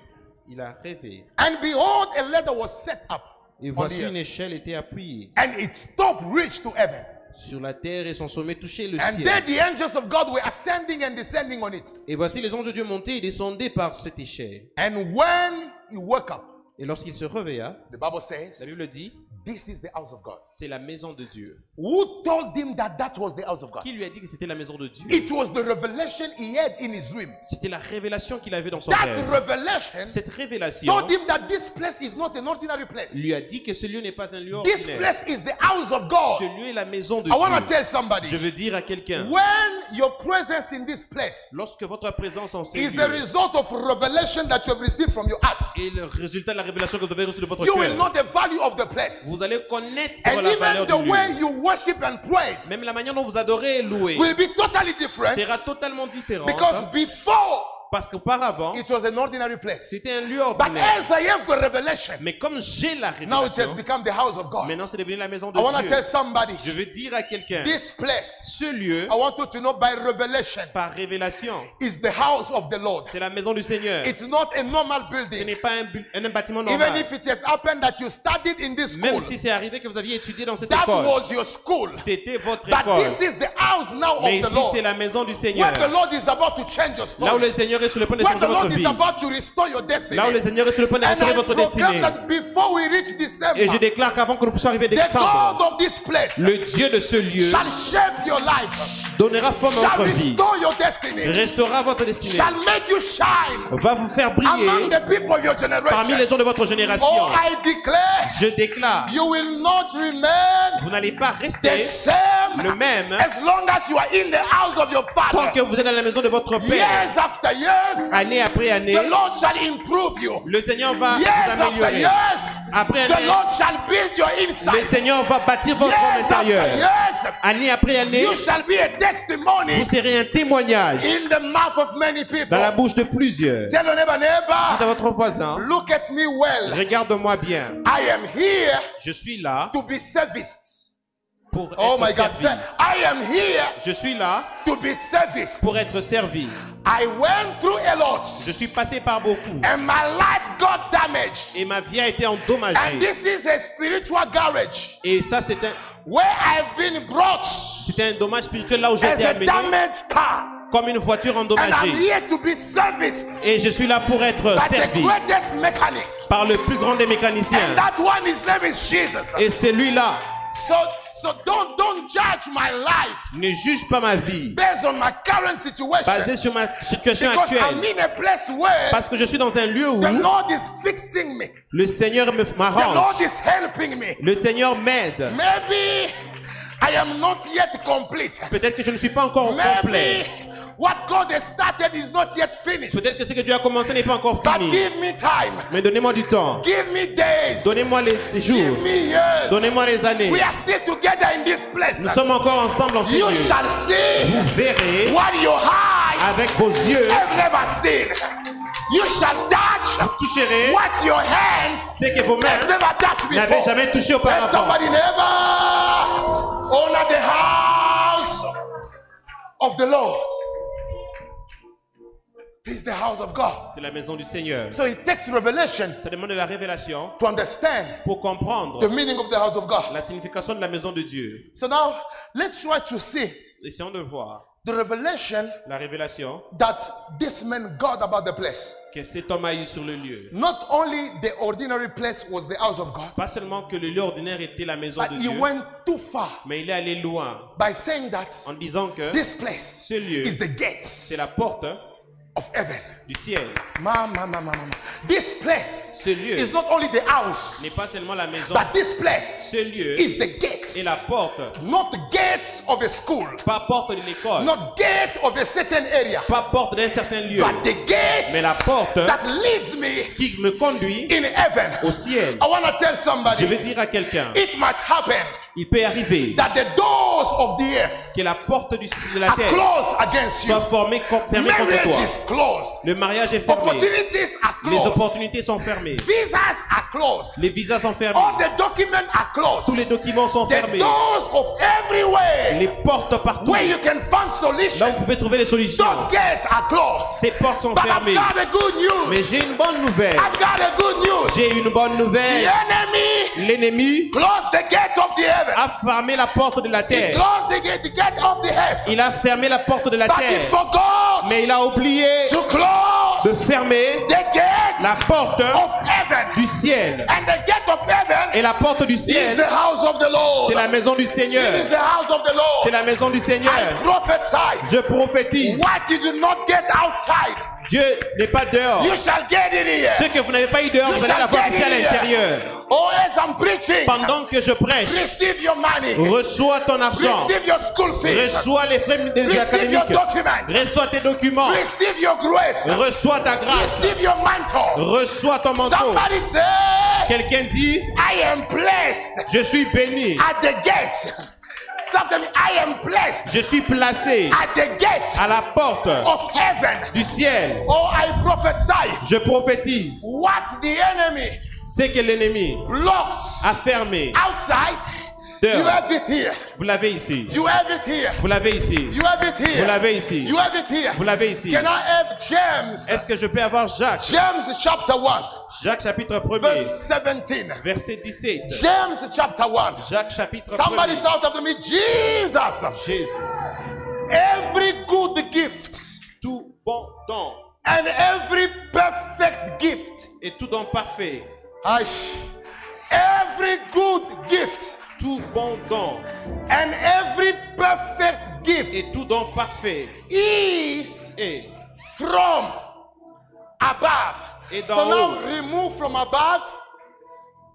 Il a rêvé. And behold, a ladder was set up Et on the voici une earth. échelle était appuyée And its top reached to heaven. sur la terre et son sommet touchait le And ciel. then the angels of God were ascending and descending on it. Et voici les anges de Dieu montaient et descendaient par cette échelle. And when he woke up, Et lorsqu'il se réveilla, the Bible la says, Bible dit, this is the house of God. c'est la maison de Dieu. Who told him that that was the house of God? Qui lui a dit que c'était la maison de Dieu? It was the revelation he had in his dream. C'était la révélation qu'il avait dans son That rêve. revelation Cette révélation told him that this place is not an ordinary place. lui a dit que ce lieu n'est pas un lieu This ordinaire. place is the house of God. Ce lieu est la maison de I want to Dieu. tell somebody, Je veux dire à quelqu'un, when your presence in this place lorsque votre présence en ce is a lieu result of revelation that you have received from your heart, est le résultat de la révélation que vous avez reçue de votre you will cœur, know the value of the place. vous allez connaître And la valeur even the du way lieu. you worship and praise Même la manière dont vous adorez et louez will be totally different sera totalement différente. because before Parce qu'auparavant, it was an ordinary place. c'était un lieu But ordinaire. as I have the revelation, Mais comme j'ai la now it has révélation, become the house of God. maintenant c'est devenu la maison de I want to Dieu. tell somebody, Je veux dire à quelqu'un, this place, ce lieu, I want you to know by revelation, par révélation, is the house of the Lord. c'est la maison du Seigneur. It's not a normal Ce building. n'est pas un bâtiment Even normal. if it has happened that you studied in this Même school, si c'est arrivé que vous aviez étudié dans cette that école, was your school. c'était votre But école. this is the house now Mais of the ici, c'est Lord. la maison du Seigneur. Where the Lord is about to change your Là où story. le Seigneur est sur le point de Where changer the votre Lord is vie. about to restore your destiny. Là où le Seigneur est sur le point de And restaurer I votre proclaim destinée. that before we reach Et je December, déclare qu'avant que nous puissions arriver à the décembre, God of this place le Dieu de ce lieu shall shape your life, donnera forme à shall votre vie, restore your destiny, restaurera votre destinée, shall make you shine va vous faire briller among the people of your parmi generation. les gens de votre génération. Oh, I declare, Je déclare, you will not remain vous n'allez pas the rester same le même as long as you are in the house of your tant father. que vous êtes dans la maison de votre Père. Years after years, Année après année, the Lord shall improve you. le Seigneur va Years vous after améliorer. years, Après the année, Lord shall build your le inside. Seigneur va bâtir votre homme Years after intérieur. years, Année après année, you shall be a testimony vous serez un témoignage in the mouth of many people. dans la bouche de plusieurs. Tell your neighbor, Dites à neighbor, votre voisin, look at me well. regarde-moi bien. I am here Je suis là to be serviced. pour Oh my être God. servi. I am here Je suis là to be serviced. pour être servi. I went through a lot Je suis passé par beaucoup and my life got damaged. et ma vie a été And endommagée. this is a spiritual garage Et ça, c'est where I've been brought un dommage spirituel là où j'ai as été a amené damaged car. comme une voiture And I'm endommagée. here to be serviced Et je suis là pour être by the servi greatest mechanic. par le plus grand des mécaniciens. And that one, his name is Jesus. Et celui-là, So don't judge my life ne juge pas ma vie based on my current situation. basée sur ma situation Because I'm actuelle. in a place where Parce que je suis dans un lieu où the Lord is fixing me. le Seigneur The m'arrange. Lord is helping me. Le Seigneur m'aide. Maybe I am not yet complete. Peut-être que je ne suis pas encore complet. Maybe what God has started is not yet finished. Peut-être que ce que Dieu a commencé n'est pas encore But fini. give me time. Mais donnez-moi du temps. Give me days. Donnez-moi les Give jours. me years. Donnez-moi les années. We are still together in this place. Nous sommes encore ensemble en ce You lieu. shall see Vous verrez what your eyes avec vos yeux, have never seen. You shall touch vous toucherez what your hands ce que vos have mains never touched n'avaient before. jamais touché Tell auparavant. somebody, neighbor, honor the house of the Lord. This is the house of God. C'est la maison du Seigneur. So it takes revelation Ça demande de la révélation to understand pour comprendre the meaning of the house of God. la signification de la maison de Dieu. So now let's try to see Essayons de voir the revelation la révélation that this man got about the place. que cet homme a eu sur le lieu. Not only the ordinary place was the house of God, Pas seulement que le lieu ordinaire était la maison but de he Dieu, went too far mais il est allé loin by saying that en disant que this place ce lieu, is the gates c'est la porte of heaven. du ciel. Mama. This place Ce lieu is not only the house, n'est pas seulement la maison, but this place ce lieu is the gates. est la porte, Not the gates of a school, pas porte de l'école, not gate of a certain area, pas porte d'un certain lieu, but the mais la gates porte that leads me qui me conduit in heaven. au ciel. I want to tell Je somebody, veux dire à quelqu'un, it might happen il peut arriver that the doors of the earth que la porte de la are terre closed against you. soit fermée contre Marriage toi. is closed. Le mariage est fermé. Opportunities are Les closed. opportunités sont fermées. Visas are closed. Les visas sont fermés. All the documents are closed. Tous les documents sont The fermés. doors of everywhere Les portes partout. where you can find Là solution. où vous pouvez trouver les solutions. Those gates are closed. Ces portes sont But I've fermées. got a good Mais news. j'ai une bonne nouvelle. I've got a good news. J'ai une bonne The nouvelle. enemy L'ennemi closed the gates of the heaven. a fermé la porte de la He terre. closed the gate of the heaven. Il a fermé la porte de la But he terre. forgot Mais il a oublié to de close fermer the gates La porte of heaven. du ciel. And the gate of heaven Et la porte du is ciel, the house of the Lord. c'est la maison du It Seigneur. is the house of the Lord. C'est la maison du Seigneur. I prophesy. Je prophétise. What you did not get outside, Dieu n'est pas dehors. you shall get it here. Ce que vous n'avez pas eu dehors, You vous allez shall l'avoir get ici à it here. l'intérieur. Oh, as I'm preaching, Pendant que je prêche, receive your money. reçois ton argent. Receive your school fees. Reçois les frais Receive your académiques. documents. Reçois tes documents. Receive your grace. Reçois ta grâce. Receive your mantle. Reçois ton manteau. Somebody say, Quelqu'un dit, I am blessed je suis béni. at the gate. Sometimes I am blessed Je suis placé at the gate à la porte of heaven. du ciel. Oh, I prophesy Je prophétise. what the enemy C'est que l'ennemi blocked a fermé. outside. Dehors. You have it here. Vous l'avez ici. You have it here. Vous l'avez ici. You have it here. Vous l'avez ici. You have it here. Vous l'avez ici. Can I have James? Est-ce que je peux avoir Jacques? James chapter 1, Jacques chapitre 1er, verse 17. verset 17. James chapter 1. Jacques chapitre Somebody 1er. shout after me, Jesus. Jésus. Every good gift Tout bon don and every perfect gift. et tout don parfait. Aish. Every good gift Tout bon don and every perfect gift et tout don parfait is est from above. Et d'en So now haut. remove from above,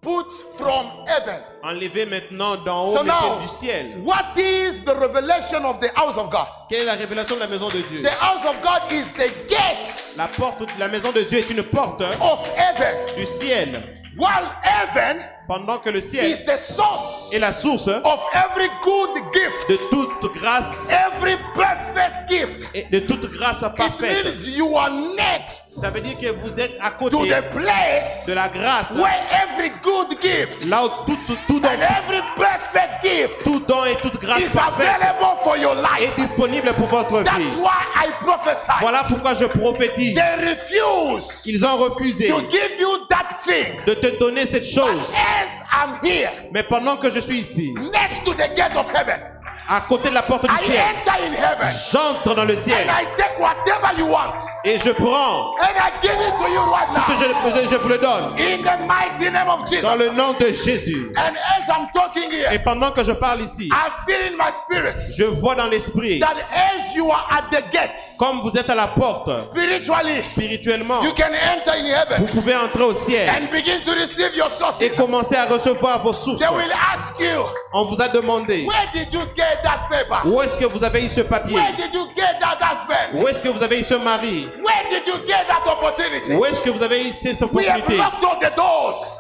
put from heaven. enlevé maintenant d'en haut, So now, mettez du ciel. what is the revelation of the house of God? Quelle est la révélation de la maison de Dieu? The house of God is the gate La porte de la maison de Dieu est une porte of heaven, du ciel. while heaven Pendant que le ciel is the source est la source of every good gift, de toute grâce every perfect gift. et de toute grâce It parfaite. means you are next Ça veut dire que vous êtes à to côté the place de la grâce, where every good gift là où tout don, and every perfect gift tout don et toute grâce is parfaite available for your est life. disponible pour votre That's vie. why I prophesy. Voilà pourquoi je prophétise. They refuse Ils ont refusé to give you that thing. de te donner cette chose. As I'm here, Mais pendant que je suis ici, next to the gate of heaven, à côté de la porte du I ciel, enter in heaven j'entre dans le and ciel I take whatever you want et je prends and I give it to you right ce now que je vous le donne in the mighty name of dans le Jesus. nom de Jésus. And as I'm talking Et here, pendant que je parle ici, I feel in my spirit je vois dans l'esprit, that as you are at the gate, comme vous êtes à la porte, spiritually, spirituellement, you can enter in vous heaven pouvez entrer au ciel and begin to receive your et sources. commencer à recevoir vos sources. They will ask you, On vous a demandé, where did you get that paper? où est-ce que vous avez eu ce papier? Where did you get that husband? Où est-ce que vous avez eu ce mari? Where did you get that opportunity? Où est-ce que vous avez eu cette We have opportunité? locked all the doors.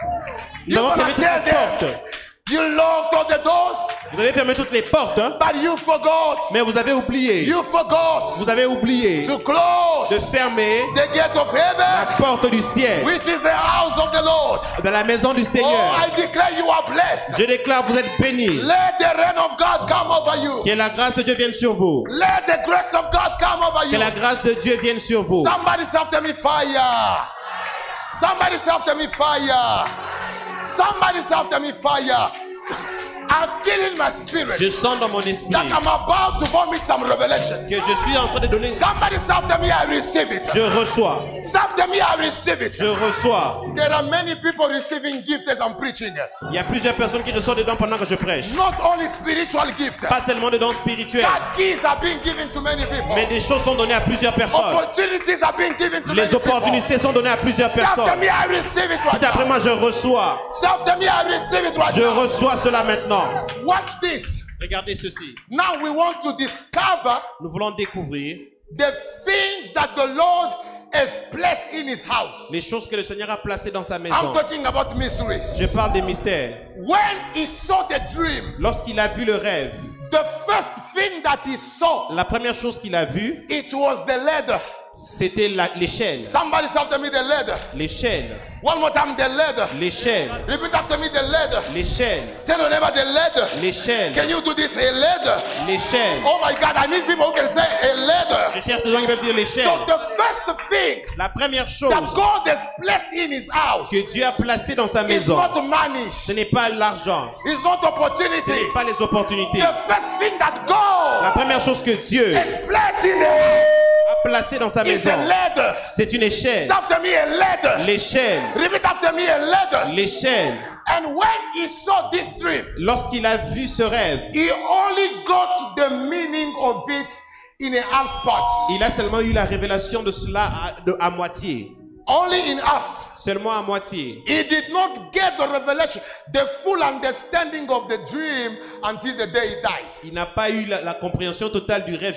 Nous You're avons gonna fermé toutes tell les them, portes. you locked all the doors, Vous avez fermé toutes les portes, hein? but you forgot. Mais vous avez oublié. You forgot Vous avez oublié to de close fermer the gate of la heaven, porte du ciel, which is the house of the Lord. de la maison du Oh, Seigneur. I declare you are blessed. Je déclare, vous êtes bénis. Let the reign of God come over you. Que la grâce de Dieu vienne sur vous. Let the grace of God come over Que you. la grâce de Dieu vienne sur vous. Somebody say after me, fire. Somebody say after me, fire. Somebody say after me, fire. I feel in my spirit Je sens dans mon esprit that I'm about to vomit some revelations. que je suis en train de donner. Somebody say after me, I receive it. Je reçois. Say after me, I receive it. Je reçois. There are many people receiving gifts as I'm preaching. Il y a plusieurs personnes qui reçoivent des dons pendant que je prêche. Not only spiritual gifts. Pas seulement des dons spirituels, God keys are being given to many people. mais des choses sont données à plusieurs personnes. Opportunities are being given to many Les people. opportunités sont données à plusieurs Say after personnes. me, I receive it right Tout après now. moi, je reçois. Say after me, I receive it right Je now. reçois cela maintenant. Watch this. Regardez ceci. Now we want to discover Nous voulons découvrir the things that the Lord has placed in his house. les choses que le Seigneur a placées dans sa I'm maison. talking about mysteries. Je parle des mystères. When he saw the dream, Lorsqu'il a vu le rêve, the first thing that he saw, la première chose qu'il a vue, it was the ladder. c'était l'échelle. Somebody say after me the ladder. L'échelle. One more time, the ladder. L'échelle. Repeat after me the ladder. L'échelle. Tell your neighbor the ladder. L'échelle. Can you do this? A ladder. L'échelle. Oh my God, I need people who can say a ladder. Je cherche des gens qui peuvent dire l'échelle. So the first thing La première chose that God has placed in his house que Dieu a placée dans sa is maison, not money. ce n'est pas l'argent, It's not ce opportunities. n'est pas les opportunités. The first thing that La God première chose que Dieu has placed in there a placé dans sa It's maison. a ladder. C'est une échelle. Say after me, a ladder. L'échelle. Repeat after me, a ladder. L'échelle. And when he saw this dream, Lorsqu'il a vu ce rêve, he only got the meaning of it in a half part. il a seulement eu la révélation de cela à moitié. Only in half. Seulement à moitié. He did not get the revelation, the full understanding of the dream until the day he died. Il n'a pas eu la compréhension totale du rêve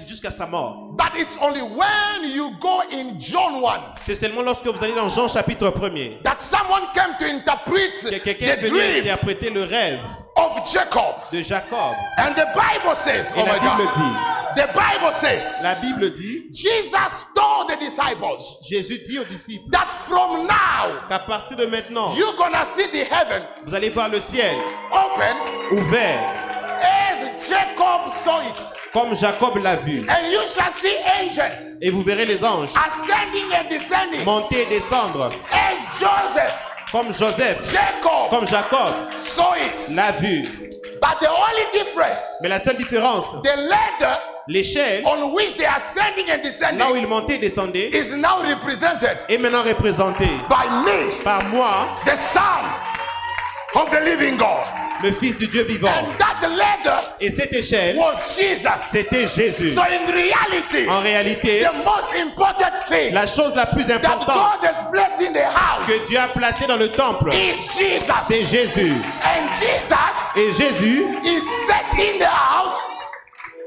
jusqu'à sa mort. But it's only when you go in John 1 C'est seulement lorsque vous allez dans Jean chapitre 1er that someone came to interpret que quelqu'un est the venu dream interpréter le rêve of Jacob. de Jacob. And the Bible says, Et oh la my Bible God, dit, the Bible says, la Bible dit, Jesus told the disciples Jésus dit aux disciples that from now, qu'à partir de maintenant, you're gonna see the heaven vous allez voir le ciel open ouvert as Jacob saw it. comme Jacob l'a vu. And you shall see angels Et vous verrez les anges ascending and descending monter et descendre as Joseph, comme Joseph, Jacob comme Jacob saw it. l'a vu. But the only difference, Mais la seule différence, the ladder l'échelle, on which they are ascending and là où descending, il montait et descendait, is now represented est maintenant représenté by me, par moi, the Son of the living God. le Fils du Dieu vivant. And that ladder Et cette échelle, was Jesus. c'était Jésus. So in reality, En réalité, the most important thing la chose la plus that importante God has placed in the house que Dieu a placée dans le temple, is c'est Jesus. Jésus. And Jesus Et Jésus is set in the house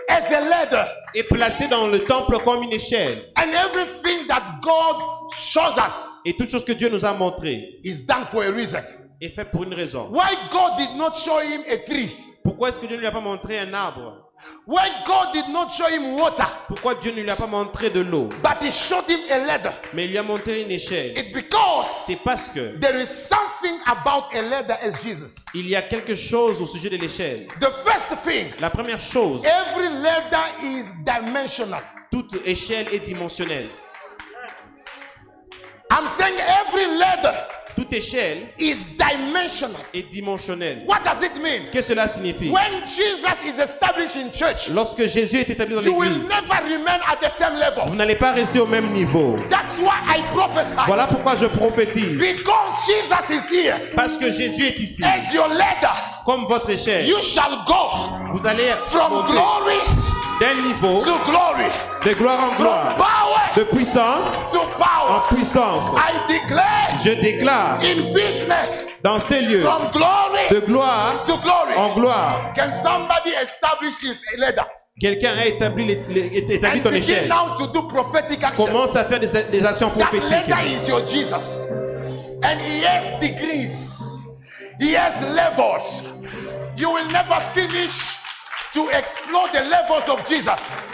as a ladder. est placé dans le temple comme une échelle. And everything that God shows us Et toute chose que Dieu nous a montré is done for a reason. est fait pour une raison. Why God did not show him a tree? Pourquoi est-ce que Dieu ne lui a pas montré un arbre? Why God did not show him water? Pourquoi Dieu ne lui a pas montré de l'eau? But he showed him a ladder. Mais il lui a montré une échelle. It's because C'est parce que there is something about a ladder as Jesus. il y a quelque chose au sujet de l'échelle. The first thing, La première chose, every ladder is dimensional. toute échelle est dimensionnelle. I'm saying every ladder Toute échelle is dimensional. est dimensionnelle. What does it mean? Qu'est-ce que cela signifie? When Jesus is established in church, Lorsque Jésus est établi dans you will l'église, never remain at the same level. vous n'allez pas rester au même niveau. That's why I prophesy. Voilà pourquoi je prophétise. Because Jesus is here Parce que Jésus est ici. as your ladder, Comme votre échelle, you shall go vous allez from monter glory d'un niveau to glory, de gloire en from gloire, power de puissance to en power. puissance. I declare Je déclare in business dans ces lieux from glory de gloire to glory. en gloire. Can somebody establish his ladder Quelqu'un a établi, établi and ton begin échelle. now to do prophetic action? Commence à faire des actions That prophétiques. ladder is your Jesus, and he has degrees, he has levels. You will never finish to explore the levels of Jesus.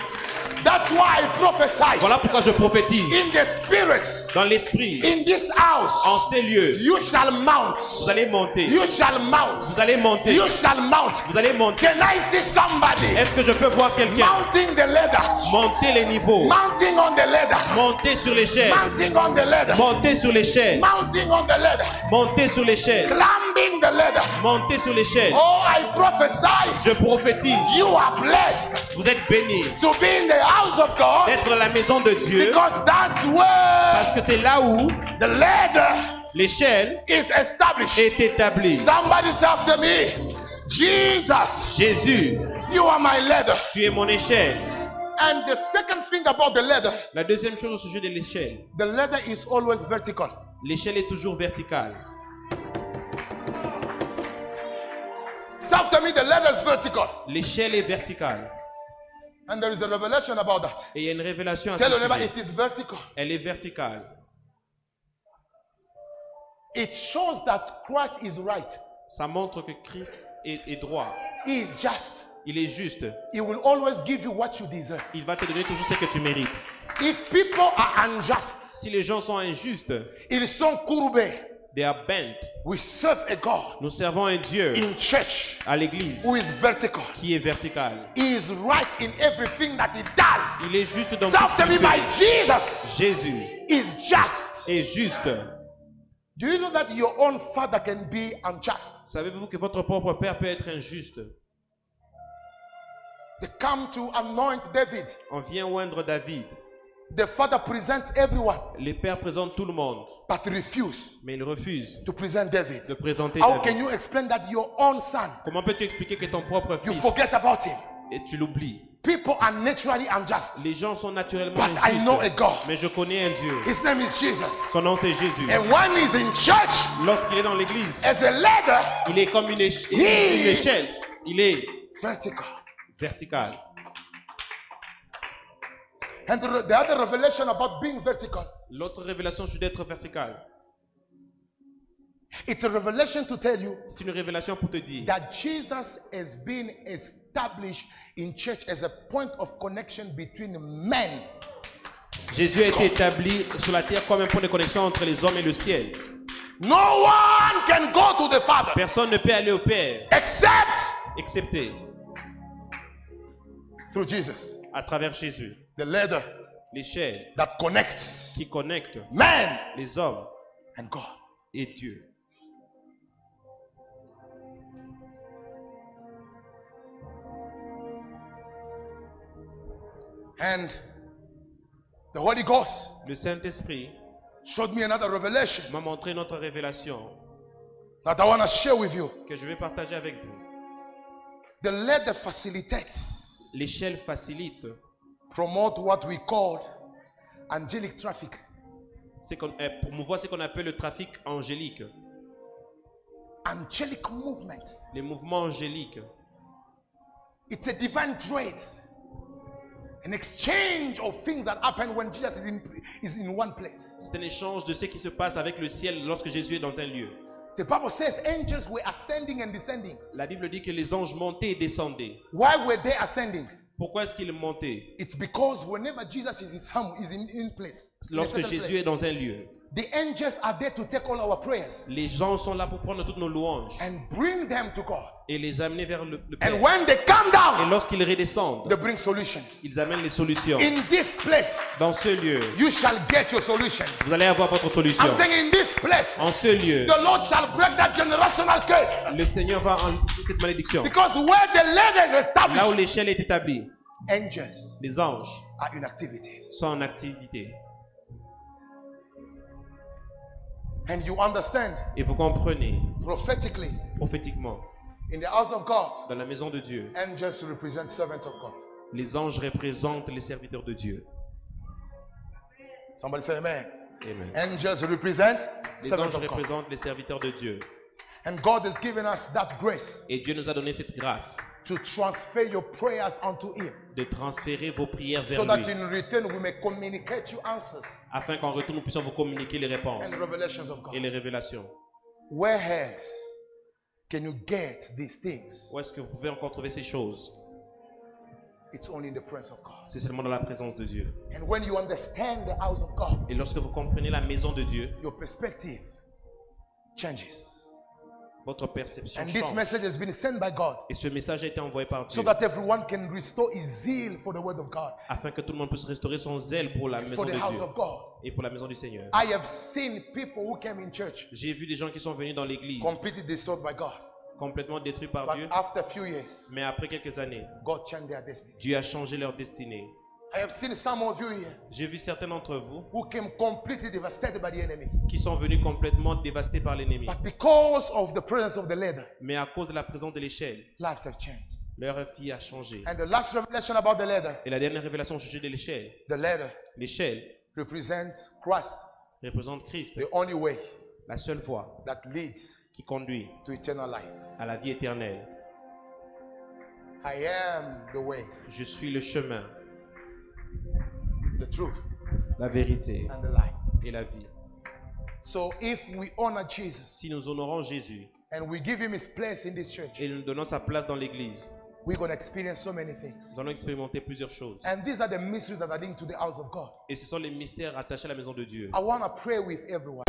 That's why I prophesy Voilà pourquoi je prophétise in the spirits, dans l'esprit, in this house. en ces lieux. You shall mount. Vous allez monter. You shall mount. Vous allez monter. You shall mount. Vous allez monter. Can I see somebody Est-ce que je peux voir quelqu'un mounting the ladder? monter les niveaux, Mounting on the ladder. monter sur l'échelle, Mounting on the ladder. monter sur l'échelle, Mounting on the ladder. monter sur l'échelle, Climbing the ladder. monter sur l'échelle. Oh, I prophesy. Je prophétise. You are blessed Vous êtes bénis to be in the house of God d'être dans la maison de Dieu because that's where parce que c'est là où the ladder l'échelle is established. est établie. Somebody say after me, Jesus, Jésus, you are my ladder. tu es mon échelle. And the second thing about the ladder, La deuxième chose au sujet de l'échelle, the ladder is always vertical. l'échelle est toujours verticale. Say after me, the ladder is vertical. L'échelle est verticale. And there is a revelation about that. Et il y a une révélation à ce Tell your neighbor, sujet. it is vertical. Elle est verticale. It shows that Christ is right. Ça montre que Christ est droit. He is just. Il est juste. He will always give you what you deserve. Il va te donner toujours ce que tu mérites. If people are unjust, Si les gens sont injustes, ils sont courbés. they are bent. We serve a God Nous servons un Dieu in church à l'église who is vertical. qui est vertical. He is right in everything that he does. Il est juste dans Say tout ce after me, qu'il my fait. Jesus Jésus is just. est juste. Do you know that your own father can be unjust? Savez-vous que votre propre père peut être injuste? They come to anoint David. On vient oindre David. The father presents everyone, Les pères présentent tout le monde, but refuse mais ils refusent to present David. de présenter How David. can you explain that your own son, Comment peux-tu expliquer que ton propre you fils, forget about him? et tu l'oublies? People are naturally unjust, Les gens sont naturellement but I know a injustes, God. mais je connais un Dieu. His name is Jesus. Son nom c'est Jésus. And when he's in church Lorsqu'il est dans l'église, as a leader, il est comme une He échelle. is Il est vertical. vertical. And the other revelation about being vertical, L'autre révélation c'est d'être vertical. it's a revelation to tell you C'est une révélation pour te dire that Jesus has been established in church as a point of connection between men. Jésus a été établi sur la terre comme un point de connexion entre les hommes et le ciel. No one can go to the Father Personne ne peut aller au Père, except excepté through Jesus, à travers Jésus. the leader L'échelle that connects qui connecte man les hommes and God. et Dieu. And the Holy Ghost Le Saint-Esprit showed me another revelation m'a montré notre révélation that I want to share with you. que je vais partager avec vous. The leader facilitates, L'échelle facilite promote what we call angelic traffic. promouvoir ce qu'on appelle le trafic angélique, Angelic movement. les mouvements angéliques. It's a divine trade. An exchange of things that happen when Jesus is in one place. C'est un échange de ce qui se passe avec le ciel lorsque Jésus est dans un lieu. The Bible says angels were ascending and descending. La Bible dit que les anges montaient et descendaient. Why were they ascending? Pourquoi est-ce qu'ils montaient? It's because whenever Jesus is in place, in a Lorsque certain Jésus place, est dans un lieu, the angels are there to take all our prayers les anges sont là pour prendre toutes nos louanges and bring them to God. et les amener vers le Père. And when they come Et down, lorsqu'ils redescendent, they bring solutions. ils amènent les solutions. In this place, Dans ce lieu, you shall get your solutions. vous allez avoir votre solution. I'm saying in this place, En ce lieu, the Lord shall break that generational curse. le Seigneur va enlever cette malédiction. Because where the ladder is Là où established, l'échelle est établie, angels les anges are in activities. sont en activité. And you understand Et vous comprenez, prophetically, prophétiquement, in the house of God, dans la maison de Dieu, angels represent servants of God. les anges représentent les serviteurs de Dieu. Somebody say amen. Amen. Angels represent Les servants anges of God. représentent les serviteurs de Dieu. And God has given us that grace Et Dieu nous a donné cette grâce to transfer your prayers unto Him, de transférer vos prières so vers that lui, in return we may communicate you answers afin qu'en retour nous puissions vous communiquer les réponses and revelations of et God. les révélations. Where else can you get these things? Où est-ce que vous pouvez encore trouver ces choses? It's only in the presence of God. C'est seulement dans la présence de Dieu. And when you understand the house of God, Et lorsque vous comprenez la maison de Dieu, your perspective changes. votre perception And this change. message has been sent by God Et ce message a été envoyé par so Dieu that everyone can restore his zeal for the word of God afin que tout le monde puisse restaurer son zèle pour la and maison for de the house Dieu of God. et pour la maison du Seigneur. I have seen people who came in church J'ai vu des gens qui sont venus dans l'église completely destroyed by God. complètement détruits par But Dieu, after a few years, mais après quelques années, God changed their destiny. Dieu a changé leur destinée. I have seen some of you here J'ai vu certains d'entre vous who came completely devastated by the enemy. qui sont venus complètement dévastés par l'ennemi. But because of the presence of the leader, Mais à cause de la présence de l'échelle, lives have changed. leur vie a changé. And the last revelation about the leader, Et la dernière révélation au sujet de l'échelle, the leader l'échelle represents Christ, représente Christ, the only way la seule voie that leads qui conduit to eternal life. à la vie éternelle. I am the way, Je suis le chemin, the truth, la vérité and the life. et la vie. So if we honor Jesus Si nous honorons Jésus and we give him his place in this church, et nous donnons sa place dans l'église, we're going to experience so many things. nous allons expérimenter plusieurs choses. And these are the mysteries that are linked to the house of God. Et ce sont les mystères attachés à la maison de Dieu. I want to pray with everyone.